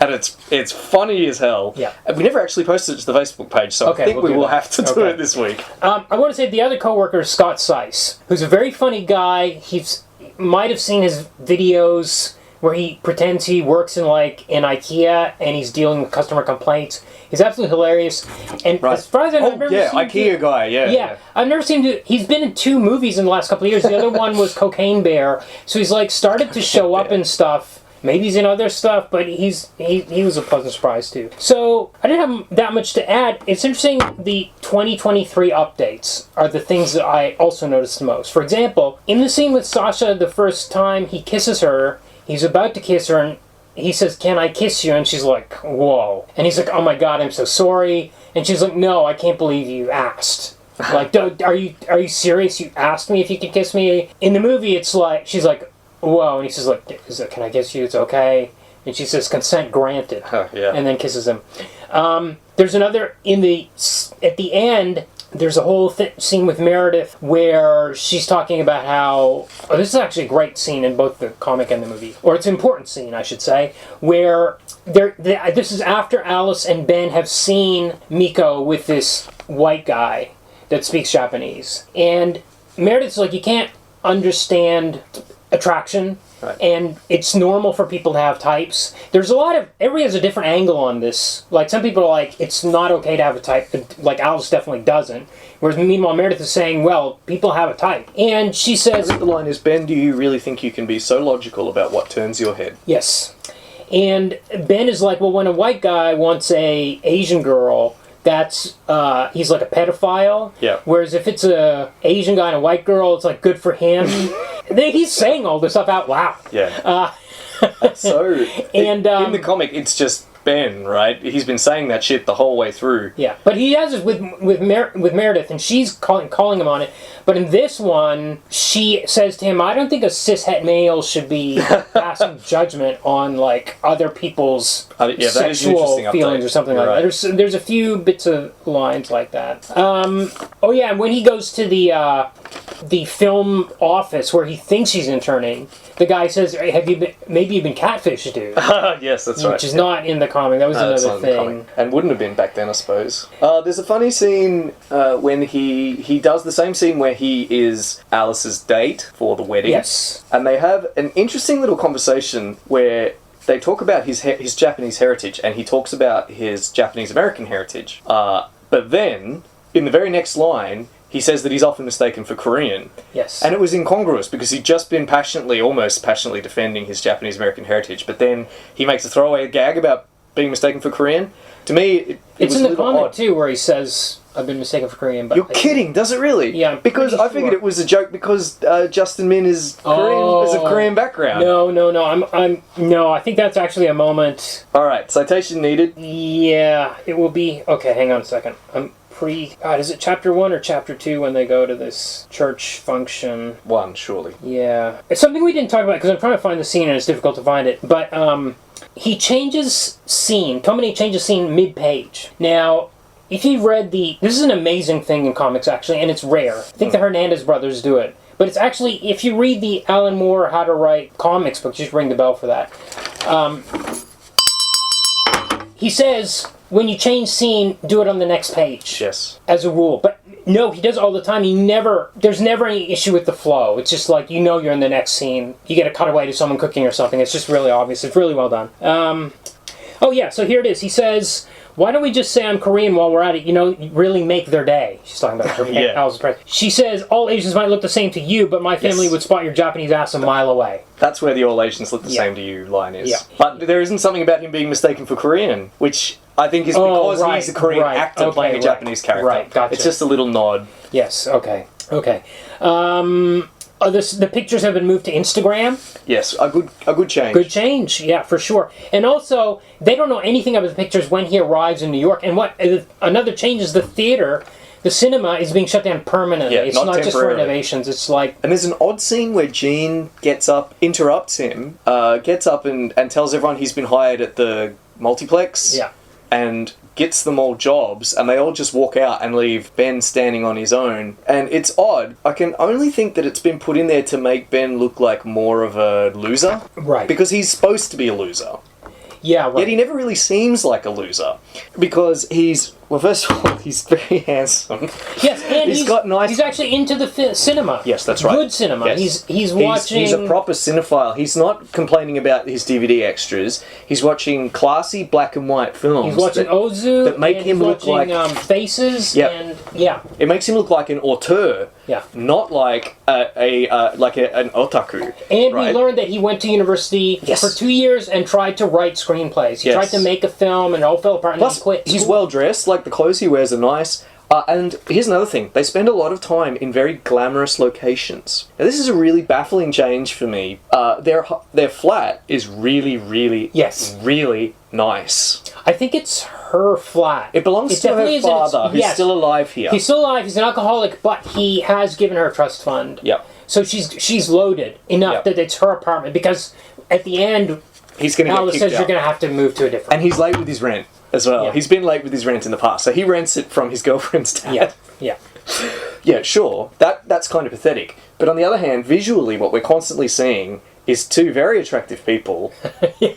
and it's funny as hell. Yeah. And we never actually posted it to the Facebook page, so I think we will have to do it this week. I want to say the other co-worker is Scott Seiss, who's a very funny guy. He's might have seen his videos where he pretends he works in like an IKEA and he's dealing with customer complaints. He's absolutely hilarious. And as far as I know, I've never seen IKEA guy, yeah. I've never seen him. He's been in 2 movies in the last couple of years. The other one was Cocaine Bear. So he's like started to show up in stuff. Maybe he's in other stuff, but he was a pleasant surprise too. So I didn't have that much to add. It's interesting, the 2023 updates are the things that I also noticed the most. For example, in the scene with Sasha, the first time he kisses her, he's about to kiss her and he says, "Can I kiss you?" And she's like, "Whoa." And he's like, "Oh my God, I'm so sorry." And she's like, "No, I can't believe you asked." Like, are you serious? You asked me if you could kiss me? In the movie, it's like, she's like, "Whoa," and he says, like, "Can I kiss you? It's okay." And she says, "Consent granted." And then kisses him. There's another, at the end, there's a whole scene with Meredith where she's talking about how, this is actually a great scene in both the comic and the movie, or it's an important scene, I should say, where this is after Alice and Ben have seen Miko with this white guy that speaks Japanese. And Meredith's like, you can't understand attraction, and it's normal for people to have types. There's everybody has a different angle on this. Like, some people are like, it's not okay to have a type, like Alice definitely doesn't. Whereas meanwhile Meredith is saying, well, people have a type. And she says, the line is, "Ben, do you really think you can be so logical about what turns your head?" Yes. And Ben is like, well, when a white guy wants a Asian girl, that's he's like a pedophile. Yeah. Whereas if it's a Asian guy and a white girl, it's like good for him. He's saying all this stuff out loud. Yeah. So, and in the comic, it's just Ben, right? He's been saying that shit the whole way through. Yeah, but he has it with Meredith, and she's calling him on it. But in this one, she says to him, "I don't think a cishet male should be passing judgment on like other people's that is an sexual interesting feelings update. or something You're like right. that." There's a few bits of lines like that. Oh yeah, and when he goes to the film office where he thinks he's interning, the guy says, "Have you been? Maybe you've been catfished, dude." Yes, that's right. Which is not in the comic. That was That's another not in the thing. comic. And wouldn't have been back then, I suppose. There's a funny scene when he does the same scene where he is Alice's date for the wedding. Yes. And they have an interesting little conversation where they talk about his Japanese heritage, and he talks about his Japanese American heritage. But then, in the very next line, he says that he's often mistaken for Korean. Yes. And it was incongruous because he'd just been almost passionately defending his Japanese American heritage, but then he makes a throwaway gag about being mistaken for Korean. To me, it It's was in a the little comic odd. too, where he says, "I've been mistaken for Korean." But You're kidding, does it really? Yeah, I'm because pretty I figured sure. it was a joke because Justin Min is Korean, is of Korean background. No. I think that's actually a moment. All right, citation needed. Yeah, it will be. Okay, hang on a second. God, is it chapter 1 or chapter 2 when they go to this church function? One, surely. Yeah, it's something we didn't talk about because I'm trying to find the scene and it's difficult to find it. But he changes scene. Tomine changes scene mid-page. Now, if you've read this is an amazing thing in comics actually, and it's rare. I think the Hernandez brothers do it. But it's actually, if you read the Alan Moore How to Write Comics book, just ring the bell for that. He says, when you change scene, do it on the next page. Yes. As a rule. But no, he does it all the time. There's never any issue with the flow. It's just like, you're in the next scene. You get a cutaway to someone cooking or something. It's just really obvious. It's really well done. Oh yeah, so here it is. He says, "Why don't we just say I'm Korean while we're at it? Really make their day." She's talking about her Alice's present. She says, "All Asians might look the same to you, but my family would spot your Japanese ass a mile away." That's where the all Asians look the same to you line is. Yeah. But there isn't something about him being mistaken for Korean, which I think is because he's a Korean actor playing a Japanese character. Right, gotcha. It's just a little nod. Yes, okay. The pictures have been moved to Instagram. Yes, a good change. Good change, yeah, for sure. And also, they don't know anything about the pictures when he arrives in New York. And another change is the cinema is being shut down permanently. Yeah, it's not not just temporarily. renovations. It's like... And there's an odd scene where Gene interrupts him, gets up and tells everyone he's been hired at the multiplex. Yeah. And gets them all jobs, and they all just walk out and leave Ben standing on his own. And it's odd. I can only think that it's been put in there to make Ben look like more of a loser. Right. Because he's supposed to be a loser. Yeah, right. Yet he never really seems like a loser. Because first of all, he's very handsome. Yes, and he's got nice... He's actually into the cinema. Yes, that's right. Good cinema. Yes. He's watching... He's a proper cinephile. He's not complaining about his DVD extras. He's watching classy black and white films. He's watching Ozu. that make and him he's look watching, like... Faces. Yep. And yeah. It makes him look like an auteur. Yeah. Not like an otaku. And right? we learned that he went to university for 2 years and tried to write screenplays. He tried to make a film and it all fell apart and Plus, then he quit. he's well dressed. Like the clothes he wears are nice. And here's another thing. They spend a lot of time in very glamorous locations. Now, this is a really baffling change for me. Their flat is really, really, really nice. I think it's her flat. It belongs to her father, who's still alive here. He's still alive. He's an alcoholic, but he has given her a trust fund. Yep. So she's loaded enough that it's her apartment because at the end, he's going to get Alice kicked says out. you're going to have to move to a different. And he's late with his rent as well. Yeah. He's been late with his rent in the past, so he rents it from his girlfriend's dad. Yeah. Yeah, sure. That's kind of pathetic. But on the other hand, visually, what we're constantly seeing is two very attractive people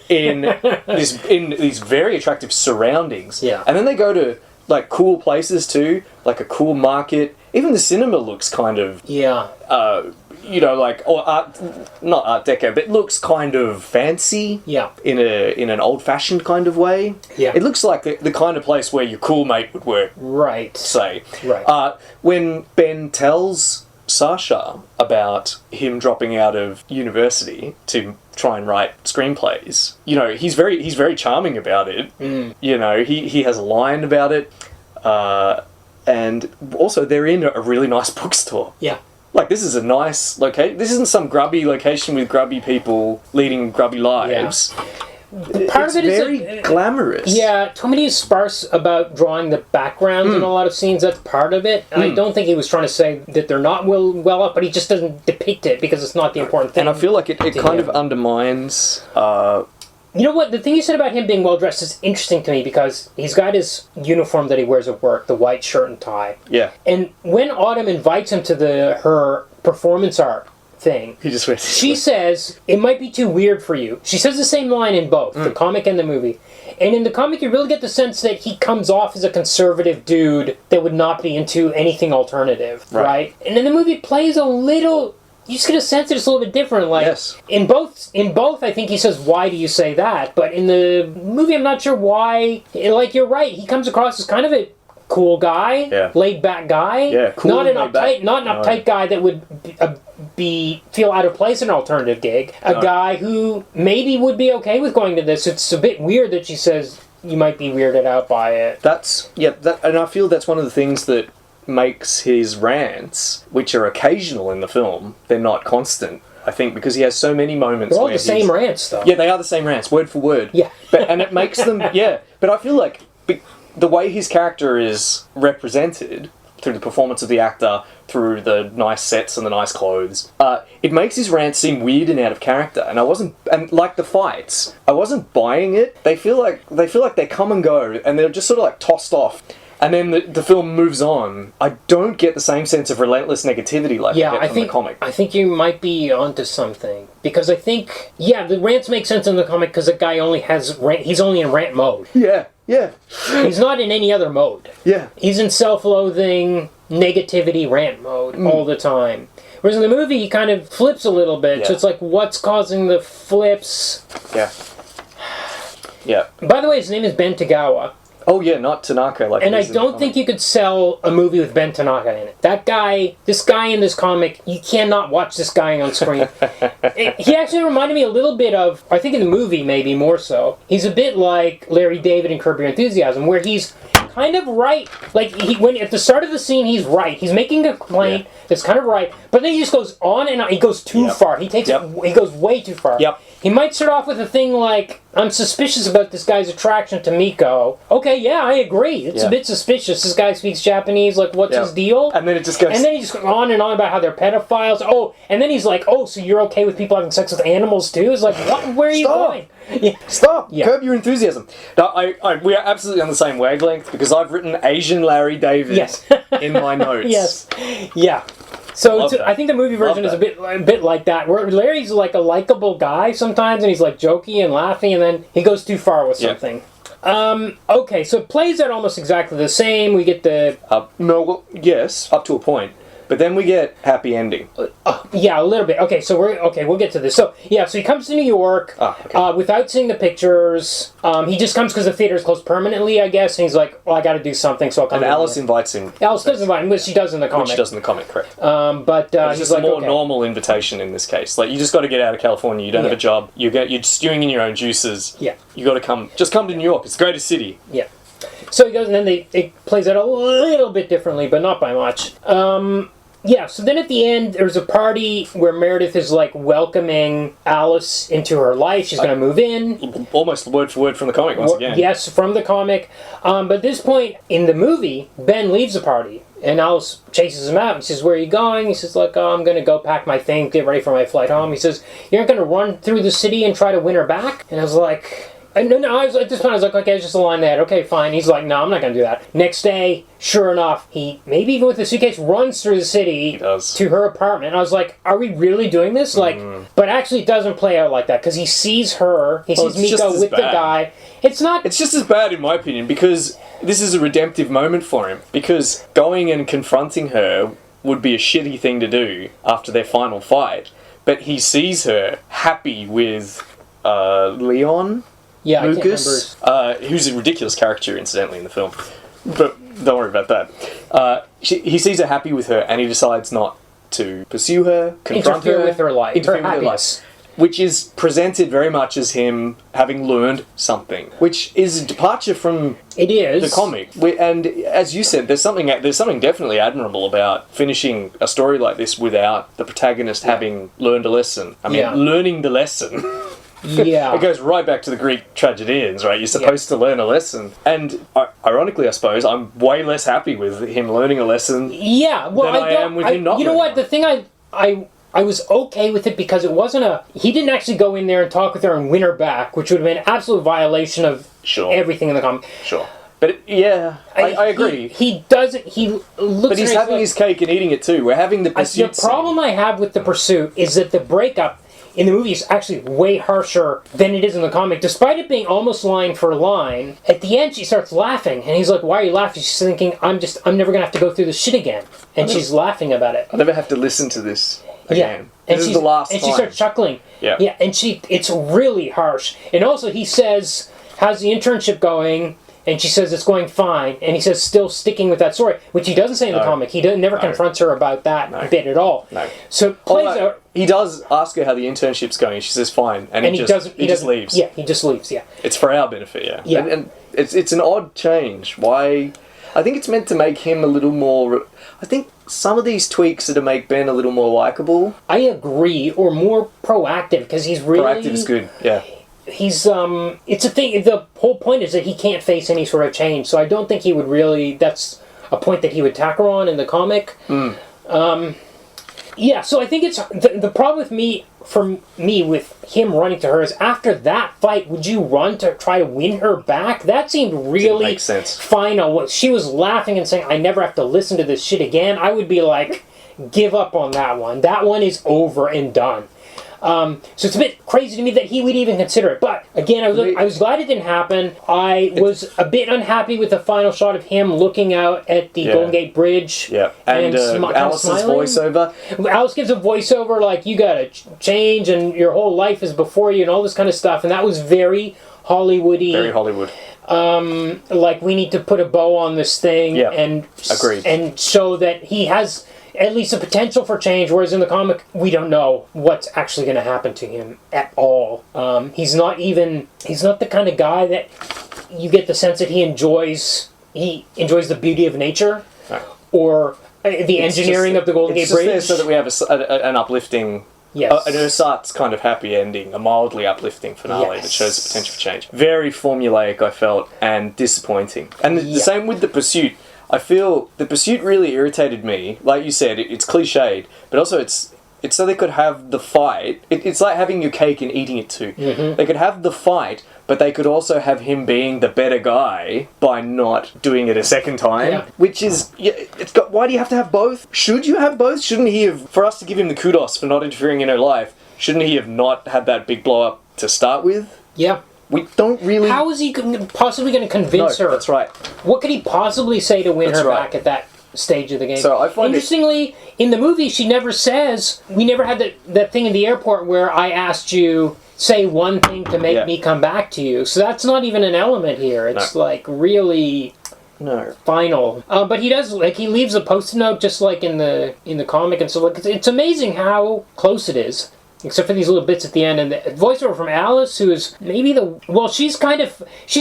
in these very attractive surroundings. Yeah. And then they go to like cool places too, like a cool market. Even the cinema looks kind of not Art Deco, but looks kind of fancy. Yeah. In an old-fashioned kind of way. Yeah. It looks like the kind of place where your cool mate would work. Right. Say. Right. When Ben tells Sasha about him dropping out of university to try and write screenplays, he's very charming about it. He has a line about it. And also they're in a really nice bookstore. Yeah. Like, this is a nice location. This isn't some grubby location with grubby people leading grubby lives. Yeah. part it's of it is very glamorous. Yeah, Tomine is sparse about drawing the backgrounds in a lot of scenes. That's part of it. I don't think he was trying to say that they're not well up, but he just doesn't depict it because it's not the important thing. And I feel like it kind of undermines. You know what? The thing you said about him being well dressed is interesting to me because he's got his uniform that he wears at work, the white shirt and tie. Yeah. And when Autumn invites him to her performance art thing, He just wears. she says, it might be too weird for you. She says the same line in both, the comic and the movie. And in the comic, you really get the sense that he comes off as a conservative dude that would not be into anything alternative, right? And in the movie, it plays a little... You just get a sense that it's a little bit different. Like Yes. in both, I think he says, "Why do you say that?" But in the movie, I'm not sure why. Like you're right, he comes across as kind of a cool guy, laid back guy. Yeah, cool not an and laid uptight, back. not an uptight guy that would feel out of place in an alternative gig. A guy who maybe would be okay with going to this. It's a bit weird that she says you might be weirded out by it. And I feel that's one of the things that makes his rants, which are occasional in the film, they're not constant. I think because he has so many moments. They're all where the same rants, though. Yeah, they are the same rants, word for word. Yeah, and it makes them. Yeah, but I feel like the way his character is represented through the performance of the actor, through the nice sets and the nice clothes, it makes his rants seem weird and out of character. And like the fights, I wasn't buying it. They feel like they come and go, and they're just sort of like tossed off. And then the film moves on. I don't get the same sense of relentless negativity like I get from the comic. I think you might be onto something. Because I think, the rants make sense in the comic because the guy only has he's only in rant mode. Yeah. He's not in any other mode. Yeah. He's in self-loathing, negativity, rant mode all the time. Whereas in the movie, he kind of flips a little bit. So it's like, what's causing the flips? Yeah. By the way, his name is Ben Tagawa. Oh yeah, not Tanaka. And I don't think you could sell a movie with Ben Tanaka in it. This guy in this comic, you cannot watch this guy on screen. He actually reminded me a little bit of, I think in the movie maybe more so, he's a bit like Larry David in Curb Your Enthusiasm, where he's kind of right. Like, when at the start of the scene, he's right. He's making a complaint that's kind of right, but then he just goes on and on. He goes too far. He takes he goes way too far. He might start off with a thing like, I'm suspicious about this guy's attraction to Miko. Okay, yeah, I agree. It's a bit suspicious. This guy speaks Japanese, like, what's his deal? And then it just goes... And then he just goes on and on about how they're pedophiles. Oh, and then he's like, oh, so you're okay with people having sex with animals too? It's like, what? Where are you going? Stop! Curb Your Enthusiasm. Now, we are absolutely on the same wavelength because I've written Asian Larry David in my notes. So I think the movie version is a bit like that, where Larry's like a likable guy sometimes, and he's like jokey and laughing, and then he goes too far with something. Okay, so it plays out almost exactly the same. We get the... yes, up to a point. But then we get happy ending. Yeah, a little bit. Okay, so we'll get to this. So he comes to New York without seeing the pictures. He just comes because the theater is closed permanently, I guess, and he's like, well, I got to do something, so I'll come. And Alice invites him. Does invite him, which she does in the comic. Which she does in the comic, correct. But it's just a more normal invitation in this case. Like, you just got to get out of California. You don't have a job. You're stewing in your own juices. Yeah. You got to come. Just come to New York. It's the greatest city. Yeah. So he goes, and then it plays out a little bit differently, but not by much. So then at the end, there's a party where Meredith is, like, welcoming Alice into her life. She's going to move in. Almost word for word from the comic, once again. Yes, from the comic. But at this point, in the movie, Ben leaves the party. And Alice chases him out and says, where are you going? He says, like, I'm going to go pack my things, get ready for my flight home. He says, you're not going to run through the city and try to win her back? And I was like... at this point I was like, okay, it's just a line that, okay, fine. He's like, no, I'm not going to do that. Next day, sure enough, he, maybe even with the suitcase, runs through the city to her apartment. And I was like, are we really doing this? Like, but actually it doesn't play out like that, because he sees her, he sees Miko with the guy. It's just as bad in my opinion, because this is a redemptive moment for him, because going and confronting her would be a shitty thing to do after their final fight. But he sees her happy with Leon... Lucas, who's a ridiculous character, incidentally, in the film. But don't worry about that. He sees her happy with her, and he decides not to pursue her, confront her, with her life, interfere with her life. Which is presented very much as him having learned something, which is a departure from the comic. And as you said, there's something definitely admirable about finishing a story like this without the protagonist having learned a lesson. I mean, learning the lesson. Yeah. It goes right back to the Greek tragedians, right? You're supposed to learn a lesson. And ironically, I suppose, I'm way less happy with him learning a lesson Yeah, well, than I am with him not You know learning what? The thing I was okay with it because it wasn't he didn't actually go in there and talk with her and win her back, which would have been an absolute violation of everything in the comic. Sure. But I agree. He doesn't. He looks. But he's having his cake and eating it too. We're having the pursuit. The problem I have with the pursuit is that the breakup in the movie is actually way harsher than it is in the comic. Despite it being almost line for line, at the end she starts laughing, and he's like, "Why are you laughing?" She's thinking, "I'm never gonna have to go through this shit again," and she's laughing about it. I'll never have to listen to this again. And this is the last time. And she starts chuckling. Yeah. Yeah, and it's really harsh. And also he says, "How's the internship going?" And she says it's going fine. And he says, still sticking with that story, which he doesn't say in the comic. He never confronts her about that bit at all. No. So it plays out. He does ask her how the internship's going. She says fine, and he just leaves. Yeah, he just leaves. Yeah, it's for our benefit. Yeah, yeah. And it's an odd change. Why? I think it's meant to make him a little more. I think some of these tweaks are to make Ben a little more likable. I agree, or more proactive, because he's really proactive is good. Yeah. He's it's a thing. The whole point is that he can't face any sort of change. So I don't think he would really. That's a point that he would tackle on in the comic. Yeah. So I think it's the problem with me with him running to her is after that fight, would you run to try to win her back? That seemed really makes sense. final. She was laughing and saying, "I never have to listen to this shit again." I would be like, give up on that one. That one is over and done. So it's a bit crazy to me that he would even consider it. But again, I was glad it didn't happen. I was a bit unhappy with the final shot of him looking out at the Golden Gate Bridge. Yeah, and Alice's voiceover. Alice gives a voiceover like, you gotta change and your whole life is before you and all this kind of stuff. And that was very Hollywoody. Very Hollywood. Like, we need to put a bow on this thing and agreed. And show that he has at least a potential for change, whereas in the comic, we don't know what's actually going to happen to him at all. He's not the kind of guy that you get the sense that he enjoys the beauty of nature, or the engineering of the Golden Gate Bridge. It's just there so that we have an uplifting, an ersatz kind of happy ending, a mildly uplifting finale that shows the potential for change. Very formulaic, I felt, and disappointing. And the same with The Pursuit. I feel The Pursuit really irritated me. Like you said, it's cliched, but also it's so they could have the fight. It's like having your cake and eating it too. Mm-hmm. They could have the fight, but they could also have him being the better guy by not doing it a second time. Yeah. Which is, why do you have to have both? Should you have both? Shouldn't he have, for us to give him the kudos for not interfering in her life, shouldn't he have not had that big blow up to start with? Yeah. We don't really... How is he possibly going to convince her? That's right. What could he possibly say to win her back at that stage of the game? So I find Interestingly, in the movie, she never says... We never had that thing in the airport where I asked you, say one thing to make me come back to you. So that's not even an element here. It's like really... final. But he does, like, he leaves a post-it note just like in the comic, and so like, it's amazing how close it is. Except for these little bits at the end, and the voiceover from Alice, who is maybe she's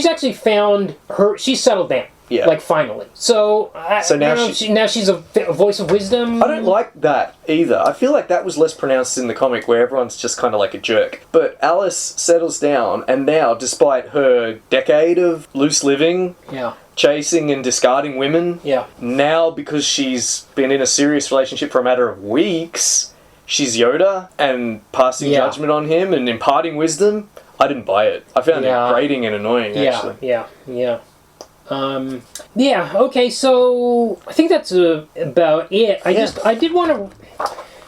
actually found she's settled down. Yeah. Like, finally. So now she's a voice of wisdom. I don't like that either. I feel like that was less pronounced in the comic, where everyone's just kind of like a jerk. But Alice settles down, and now, despite her decade of loose living, chasing and discarding women, now because she's been in a serious relationship for a matter of weeks, she's Yoda and passing judgment on him and imparting wisdom. I didn't buy it. I found it grating and annoying, actually. Okay, so I think that's about it. I did want to...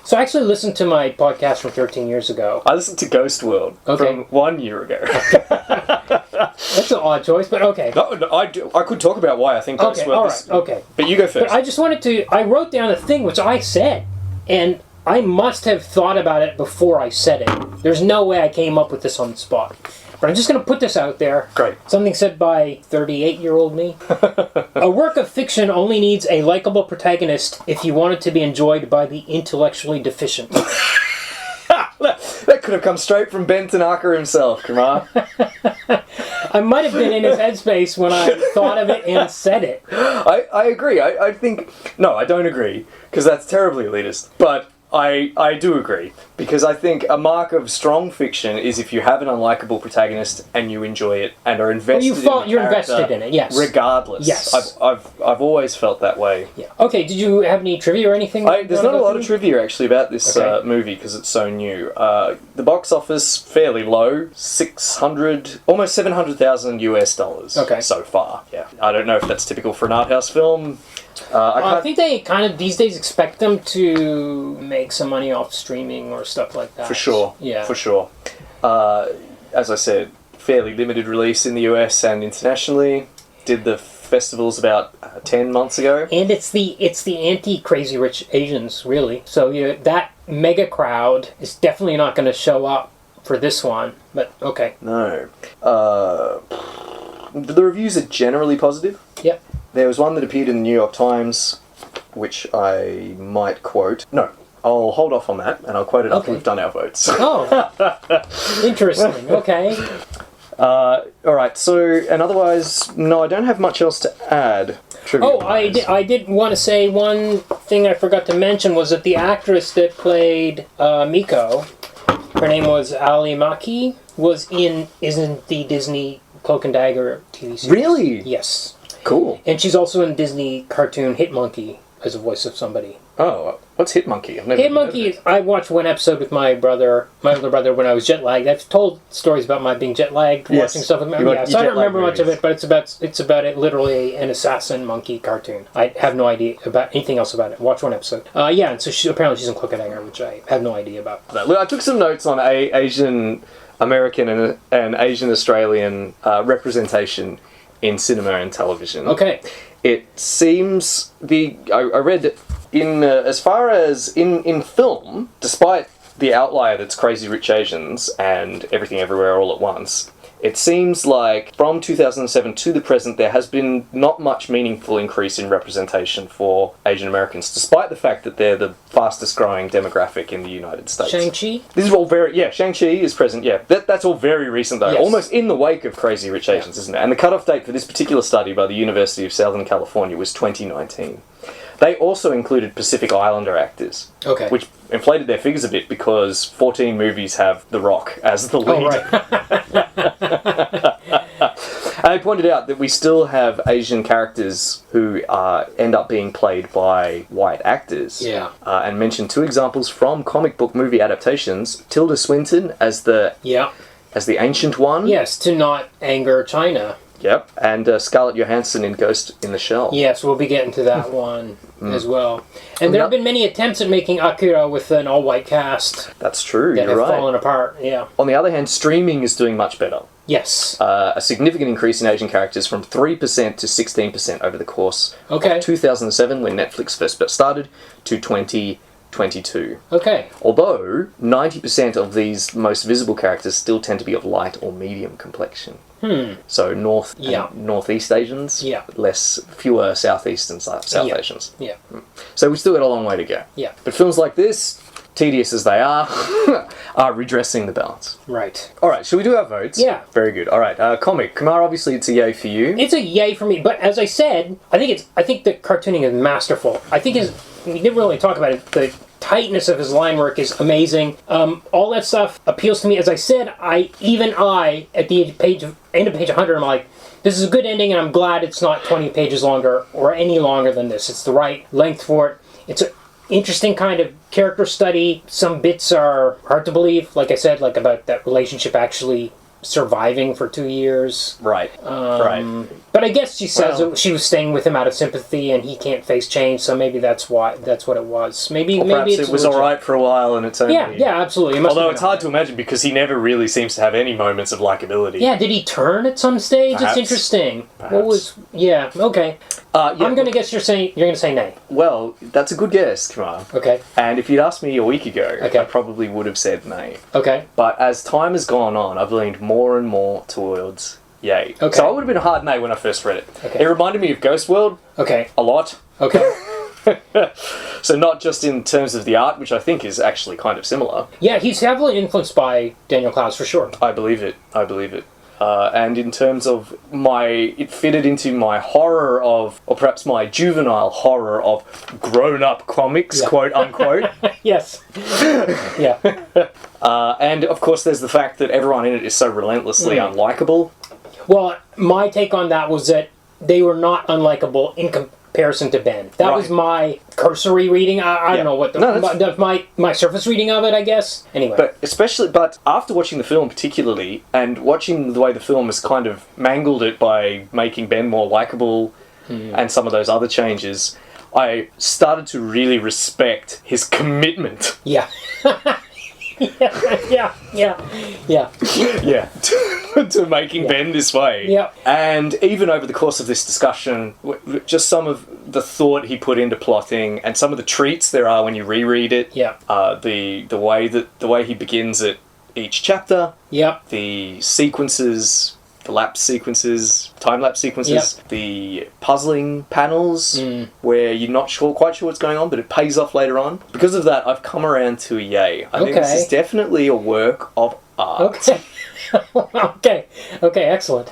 So I actually listened to my podcast from 13 years ago. I listened to Ghost World from 1 year ago. That's an odd choice, but okay. No, I could talk about why I think Ghost World is... Okay. But you go first. But I just wanted to... I wrote down a thing which I said, and I must have thought about it before I said it. There's no way I came up with this on the spot. But I'm just going to put this out there. Great. Something said by 38-year-old me. A work of fiction only needs a likable protagonist if you want it to be enjoyed by the intellectually deficient. That could have come straight from Ben Tanaka himself, Kumar. I might have been in his headspace when I thought of it and said it. I agree. I think... No, I don't agree, because that's terribly elitist. But I do agree, because I think a mark of strong fiction is if you have an unlikable protagonist and you enjoy it and are invested you're invested in it, yes. Regardless. Yes. I've always felt that way. Yeah. Okay, did you have any trivia or anything? There's not a lot of trivia actually about this movie because it's so new. The box office, fairly low, almost 700,000 US dollars so far. Yeah. I don't know if that's typical for an art house film. I think they kind of these days expect them to make some money off streaming or stuff like that. For sure. Yeah. For sure. As I said, fairly limited release in the US and internationally. Did the festivals about 10 months ago. And it's the anti Crazy Rich Asians, really. So that mega crowd is definitely not going to show up for this one. But okay. No. The reviews are generally positive. Yep. There was one that appeared in the New York Times, which I might quote. No, I'll hold off on that, and I'll quote it after we've done our votes. Oh, interesting. Okay. Alright, and otherwise, no, I don't have much else to add. I did want to say one thing I forgot to mention was that the actress that played Miko, her name was Ali Maki, is in the Disney Cloak and Dagger TV series. Really? Yes. Cool. And she's also in Disney cartoon Hit Monkey as a voice of somebody. Oh, what's Hit Monkey? Hit Monkey, I watched one episode with my older brother, when I was jet lagged. I've told stories about my being jet lagged, watching stuff with my so I don't remember much of it, but it's about it literally an assassin monkey cartoon. I have no idea about anything else about it. Watch one episode. And so apparently she's in Cloak and Dagger, which I have no idea about. Look, I took some notes on Asian American and Asian Australian representation in cinema and television. Okay. It seems I read as far as in film, despite the outlier that's Crazy Rich Asians and Everything Everywhere All at Once, it seems like from 2007 to the present there has been not much meaningful increase in representation for Asian Americans, despite the fact that they're the fastest growing demographic in the United States. Shang-Chi? This is all Shang-Chi is present, that's all very recent though, almost in the wake of Crazy Rich Asians, isn't it? And the cutoff date for this particular study by the University of Southern California was 2019. They also included Pacific Islander actors, which inflated their figures a bit because 14 movies have The Rock as the lead. And I pointed out that we still have Asian characters who end up being played by white actors. Yeah. And mentioned two examples from comic book movie adaptations. Tilda Swinton as the Ancient One. Yes, to not anger China. Yep, and Scarlett Johansson in Ghost in the Shell. Yes, we'll be getting to that one as well. And there have been many attempts at making Akira with an all-white cast. That's true, that you're have right. fallen apart, yeah. On the other hand, streaming is doing much better. Yes. A significant increase in Asian characters from 3% to 16% over the course of 2007 when Netflix first started to 2022. Okay. Although 90% of these most visible characters still tend to be of light or medium complexion. So Northeast Asians, fewer Southeast and South Asians. Yeah. So we still got a long way to go. Yeah. But films like this, tedious as they are redressing the balance. Right. All right, shall we do our votes? Yeah. Very good. All right, comic. Kumar, obviously it's a yay for you. It's a yay for me, but as I said, I think the cartooning is masterful. I think we didn't really talk about it. The tightness of his line work is amazing. All that stuff appeals to me. As I said, at the end of page 100, I'm like, this is a good ending, and I'm glad it's not 20 pages longer or any longer than this. It's the right length for it. It's an interesting kind of character study. Some bits are hard to believe, like I said, like about that relationship actually surviving for 2 years. Right. Right. But I guess she says she was staying with him out of sympathy, and he can't face change. So maybe that's what it was. Maybe it was all right for a while, and it's only absolutely. Although it's hard to imagine because he never really seems to have any moments of likability. Yeah, did he turn at some stage? Perhaps. It's interesting. Perhaps. Okay. I'm gonna guess you're gonna say nay. Well, that's a good guess, Kumar. Okay. And if you'd asked me a week ago, I probably would have said nay. Okay. But as time has gone on, I've leaned more and more towards yay. Okay. So I would have been a hard nay when I first read it. Okay. It reminded me of Ghost World. Okay. A lot. Okay. So not just in terms of the art, which I think is actually kind of similar. Yeah, he's heavily influenced by Daniel Clowes for sure. I believe it. And in terms of it fitted into my horror of, or perhaps my juvenile horror of grown-up comics, quote unquote. Yes. Yeah. And of course, there's the fact that everyone in it is so relentlessly unlikable. Well, my take on that was that they were not unlikable in comparison to Ben. That was my cursory reading. I don't know what my surface reading of it, I guess. Anyway. But after watching the film particularly, and watching the way the film has kind of mangled it by making Ben more likable and some of those other changes, I started to really respect his commitment. Yeah. Yeah. To making Ben this way. Yeah. And even over the course of this discussion, just some of the thought he put into plotting and some of the treats there are when you reread it. Yeah. The way he begins at each chapter. Yeah. The sequences, the time-lapse sequences, the puzzling panels where you're not quite sure what's going on, but it pays off later on. Because of that, I've come around to a yay. I think this is definitely a work of art. Okay. Okay, excellent.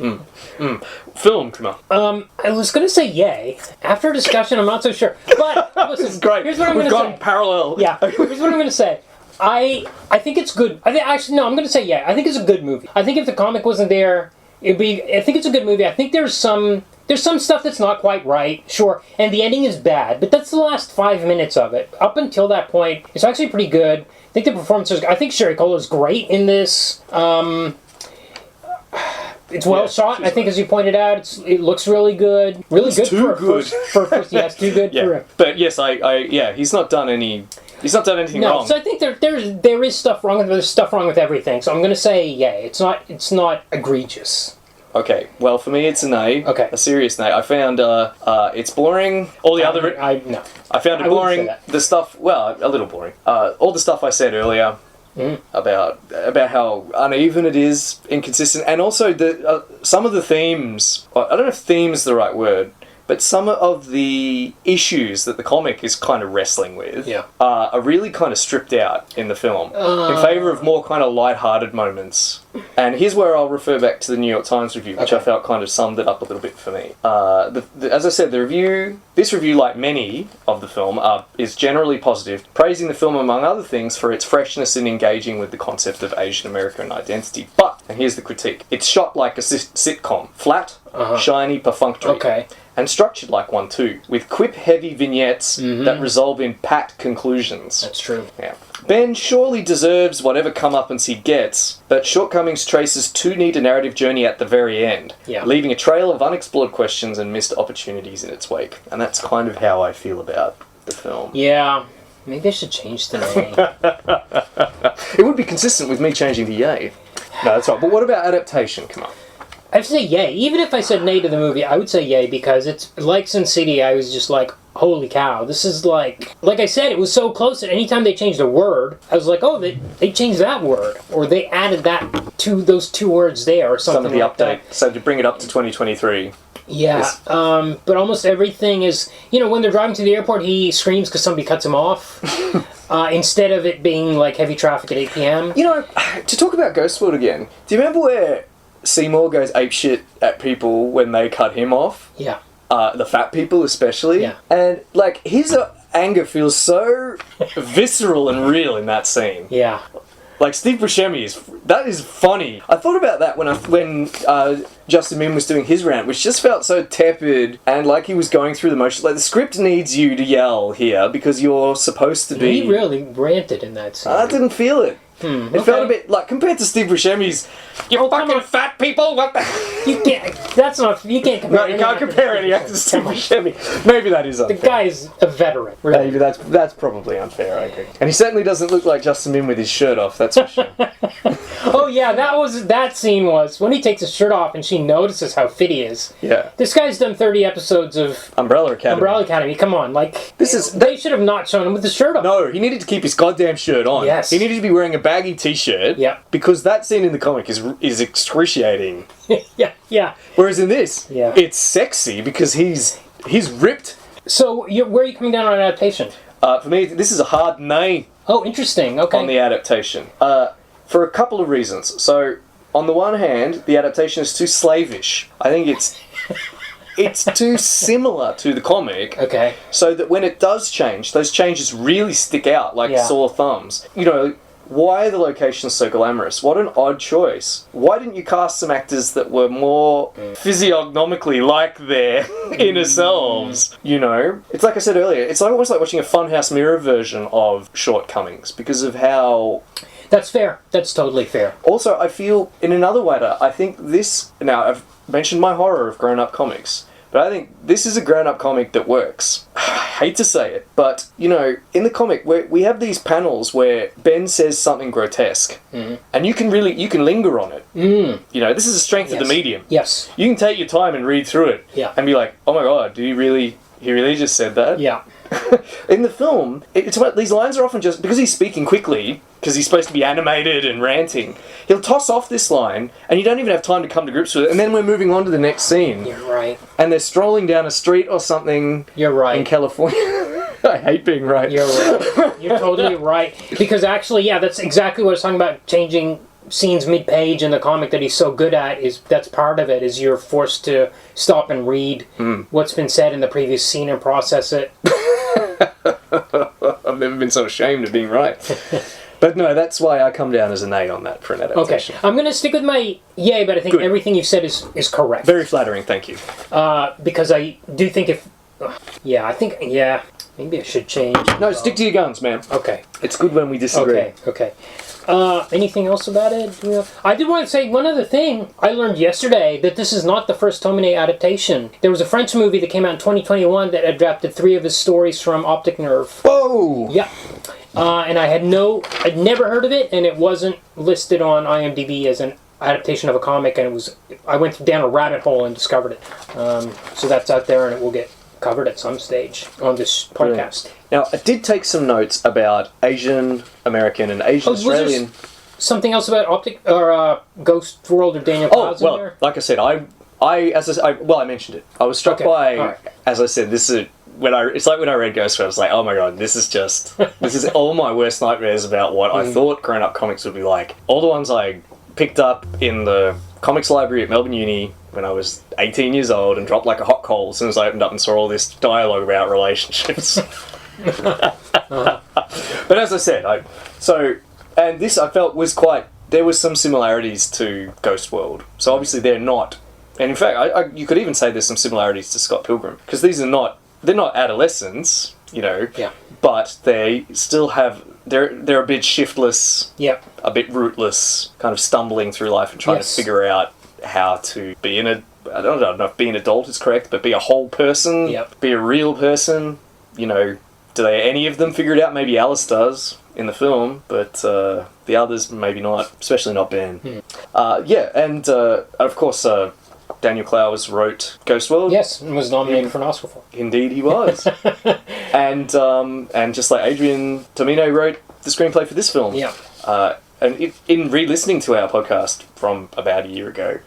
Film, Kumar. I was going to say yay. After discussion, I'm not so sure. But listen, This is great. Here's what I'm going We've to gone say. parallel. Yeah, here's what I'm going to say. I think it's good. I'm going to say yay. I think it's a good movie. I think if the comic wasn't there, I think it's a good movie. I think there's some stuff that's not quite right, sure, and the ending is bad, but that's the last 5 minutes of it. Up until that point, it's actually pretty good. I think the performance I think Sherry Cola is great in this. It's well shot. I think, as you pointed out, it looks really good. Really good too for a first. Yeah, it's too good for. But yes, he's not done anything wrong. So I think there is stuff wrong. There's stuff wrong with everything. So I'm going to say yay. It's not egregious. Okay, well, for me, it's an A. Okay. A serious A. I found it's boring. All the other... I found it boring. The stuff... Well, a little boring. All the stuff I said earlier about how uneven it is, inconsistent, and also some of the themes... I don't know if theme is the right word, but some of the issues that the comic is kind of wrestling with are really kind of stripped out in the film in favour of more kind of light-hearted moments. And here's where I'll refer back to the New York Times review, which I felt kind of summed it up a little bit for me. As I said, this review, like many of the film, is generally positive, praising the film, among other things, for its freshness in engaging with the concept of Asian American identity. But, and here's the critique, it's shot like a sitcom, flat, shiny, perfunctory. And structured like one too, with quip-heavy vignettes that resolve in pat conclusions. That's true. Yeah. Ben surely deserves whatever comeuppance he gets, but Shortcomings traces too neat a narrative journey at the very end, leaving a trail of unexplored questions and missed opportunities in its wake. And that's kind of how I feel about the film. Yeah. Maybe I should change the name. It would be consistent with me changing the yay. No, that's right. But what about adaptation? Come on. I'd say yay. Even if I said nay to the movie, I would say yay, because it's like Sin City. I was just like, holy cow, this is like I said, it was so close that anytime they changed a word, I was like, oh, they changed that word, or they added that to those two words there, or something. Some of the like update. that. So to bring it up to 2023. Yeah, but almost everything is, when they're driving to the airport, he screams because somebody cuts him off, instead of it being like heavy traffic at 8 p.m. To talk about Ghost World again, do you remember where Seymour goes apeshit at people when they cut him off? Yeah. The fat people especially. Yeah. And, his anger feels so visceral and real in that scene. Yeah. Like, Steve Buscemi that is funny. I thought about that when Justin Min was doing his rant, which just felt so tepid and like he was going through the motions. Like, the script needs you to yell here because you're supposed to be... He really ranted in that scene. I didn't feel it. It felt a bit like, compared to Steve Buscemi's, you fucking fat people, what the... You can't compare. No, you can't compare any actors to Steve Buscemi. Maybe that is unfair. The guy's a veteran. Really. Maybe that's probably unfair, I agree. And he certainly doesn't look like Justin Min with his shirt off, that's for sure. Oh yeah, that scene was when he takes his shirt off and she notices how fit he is. Yeah. This guy's done 30 episodes of Umbrella Academy. Come on, they should have not shown him with his shirt off. No, he needed to keep his goddamn shirt on. Yes. He needed to be wearing a baggy t-shirt. Yeah. Because that scene in the comic is excruciating. Yeah. Whereas in this, Yeah. it's sexy because he's ripped. So where are you coming down on adaptation? For me, this is a hard nay Oh, interesting. Okay. on the adaptation. For a couple of reasons. So, on the one hand, the adaptation is too slavish. I think it's too similar to the comic. Okay. So that when it does change, those changes really stick out like sore thumbs. You know, why are the locations so glamorous? What an odd choice. Why didn't you cast some actors that were more physiognomically like their inner selves? You know? It's like I said earlier, it's almost like watching a Funhouse Mirror version of Shortcomings because of how... That's fair. That's totally fair. Also, I feel, in another way, I think this... Now, I've mentioned my horror of grown-up comics, but I think this is a grown-up comic that works. I hate to say it, but, you know, in the comic, we have these panels where Ben says something grotesque, and you can linger on it. You know, this is the strength of the medium. Yes. You can take your time and read through it, and be like, oh my god, he really just said that? Yeah. In the film, it's what these lines are often just because he's speaking quickly, because he's supposed to be animated and ranting. He'll toss off this line, and you don't even have time to come to grips with it. And then we're moving on to the next scene. You're right. And they're strolling down a street or something. You're right. In California. I hate being right. You're right. You're totally right. Because actually, yeah, that's exactly what I was talking about. Changing scenes mid-page in the comic that he's so good at that's part of it. Is you're forced to stop and read what's been said in the previous scene and process it. I've never been so ashamed of being right. But no, that's why I come down as an A on that for an adaptation. Okay, I'm going to stick with my yay, but I think everything you've said is correct. Very flattering, thank you. Because I do think maybe I should change. No, stick to your guns, man. Okay. It's good when we disagree. Okay. Anything else about it? I did want to say one other thing. I learned yesterday that this is not the first Tomine adaptation. There was a French movie that came out in 2021 that adapted 3 of his stories from Optic Nerve. Whoa! Yeah. And I'd never heard of it, and it wasn't listed on IMDb as an adaptation of a comic, and I went down a rabbit hole and discovered it. So that's out there, and it will get covered at some stage on this podcast. Now, I did take some notes about Asian American and Asian Australian. Something else about Optic or Ghost World or Daniel Clouds in there? Like I said, I mentioned it. I was struck by, as I said, this is it's like when I read Ghost World, I was like, oh my god, this is all my worst nightmares about what I thought grown-up comics would be like. All the ones I picked up in the comics library at Melbourne Uni when I was 18 years old and dropped like a hot coal as soon as I opened up and saw all this dialogue about relationships. But as I said, this I felt was there was some similarities to Ghost World. So obviously they're not, and in fact you could even say there's some similarities to Scott Pilgrim, because they're not adolescents, you know, but they still have, they're a bit shiftless, a bit rootless, kind of stumbling through life and trying to figure out how to be I don't know if being an adult is correct, but be a whole person, be a real person, you know. Do any of them figure it out? Maybe Alice does in the film, but the others maybe not, especially not Ben. And of course Daniel Clowes wrote Ghost World. Yes, and was nominated for an Oscar for it. Indeed he was. and just like Adrian Tomine wrote the screenplay for this film. And in re-listening to our podcast from about a year ago,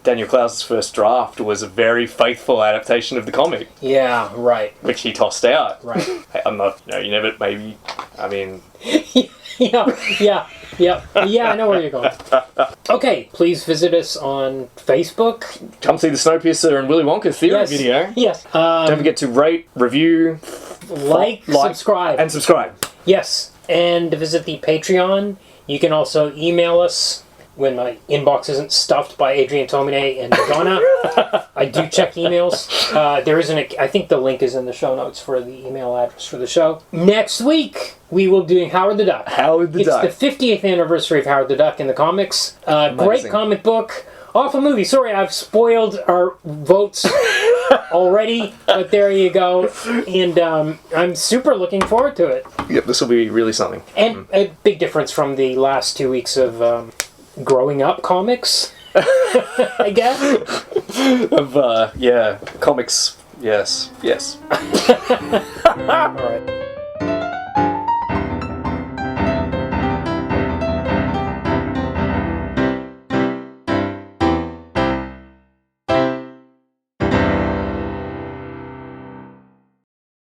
Daniel Clowes' first draft was a very faithful adaptation of the comic. Yeah, right. Which he tossed out. Right. I'm not, you never, maybe, I mean... Yeah, I know where you're going. Okay, please visit us on Facebook. Come see the Snowpiercer and Willy Wonka theory video. Yes. Don't forget to rate, review, like, subscribe. And subscribe. Yes, and visit the Patreon. You can also email us when my inbox isn't stuffed by Adrian Tomine and Madonna. I do check emails. There isn't I think the link is in the show notes for the email address for the show. Next week, we will be doing Howard the Duck. It's the 50th anniversary of Howard the Duck in the comics. Great comic book. Awful movie. Sorry, I've spoiled our votes already, but there you go. And I'm super looking forward to it. Yep, this will be really something. And a big difference from the last 2 weeks of growing up comics, I guess. Comics. Yes. All right.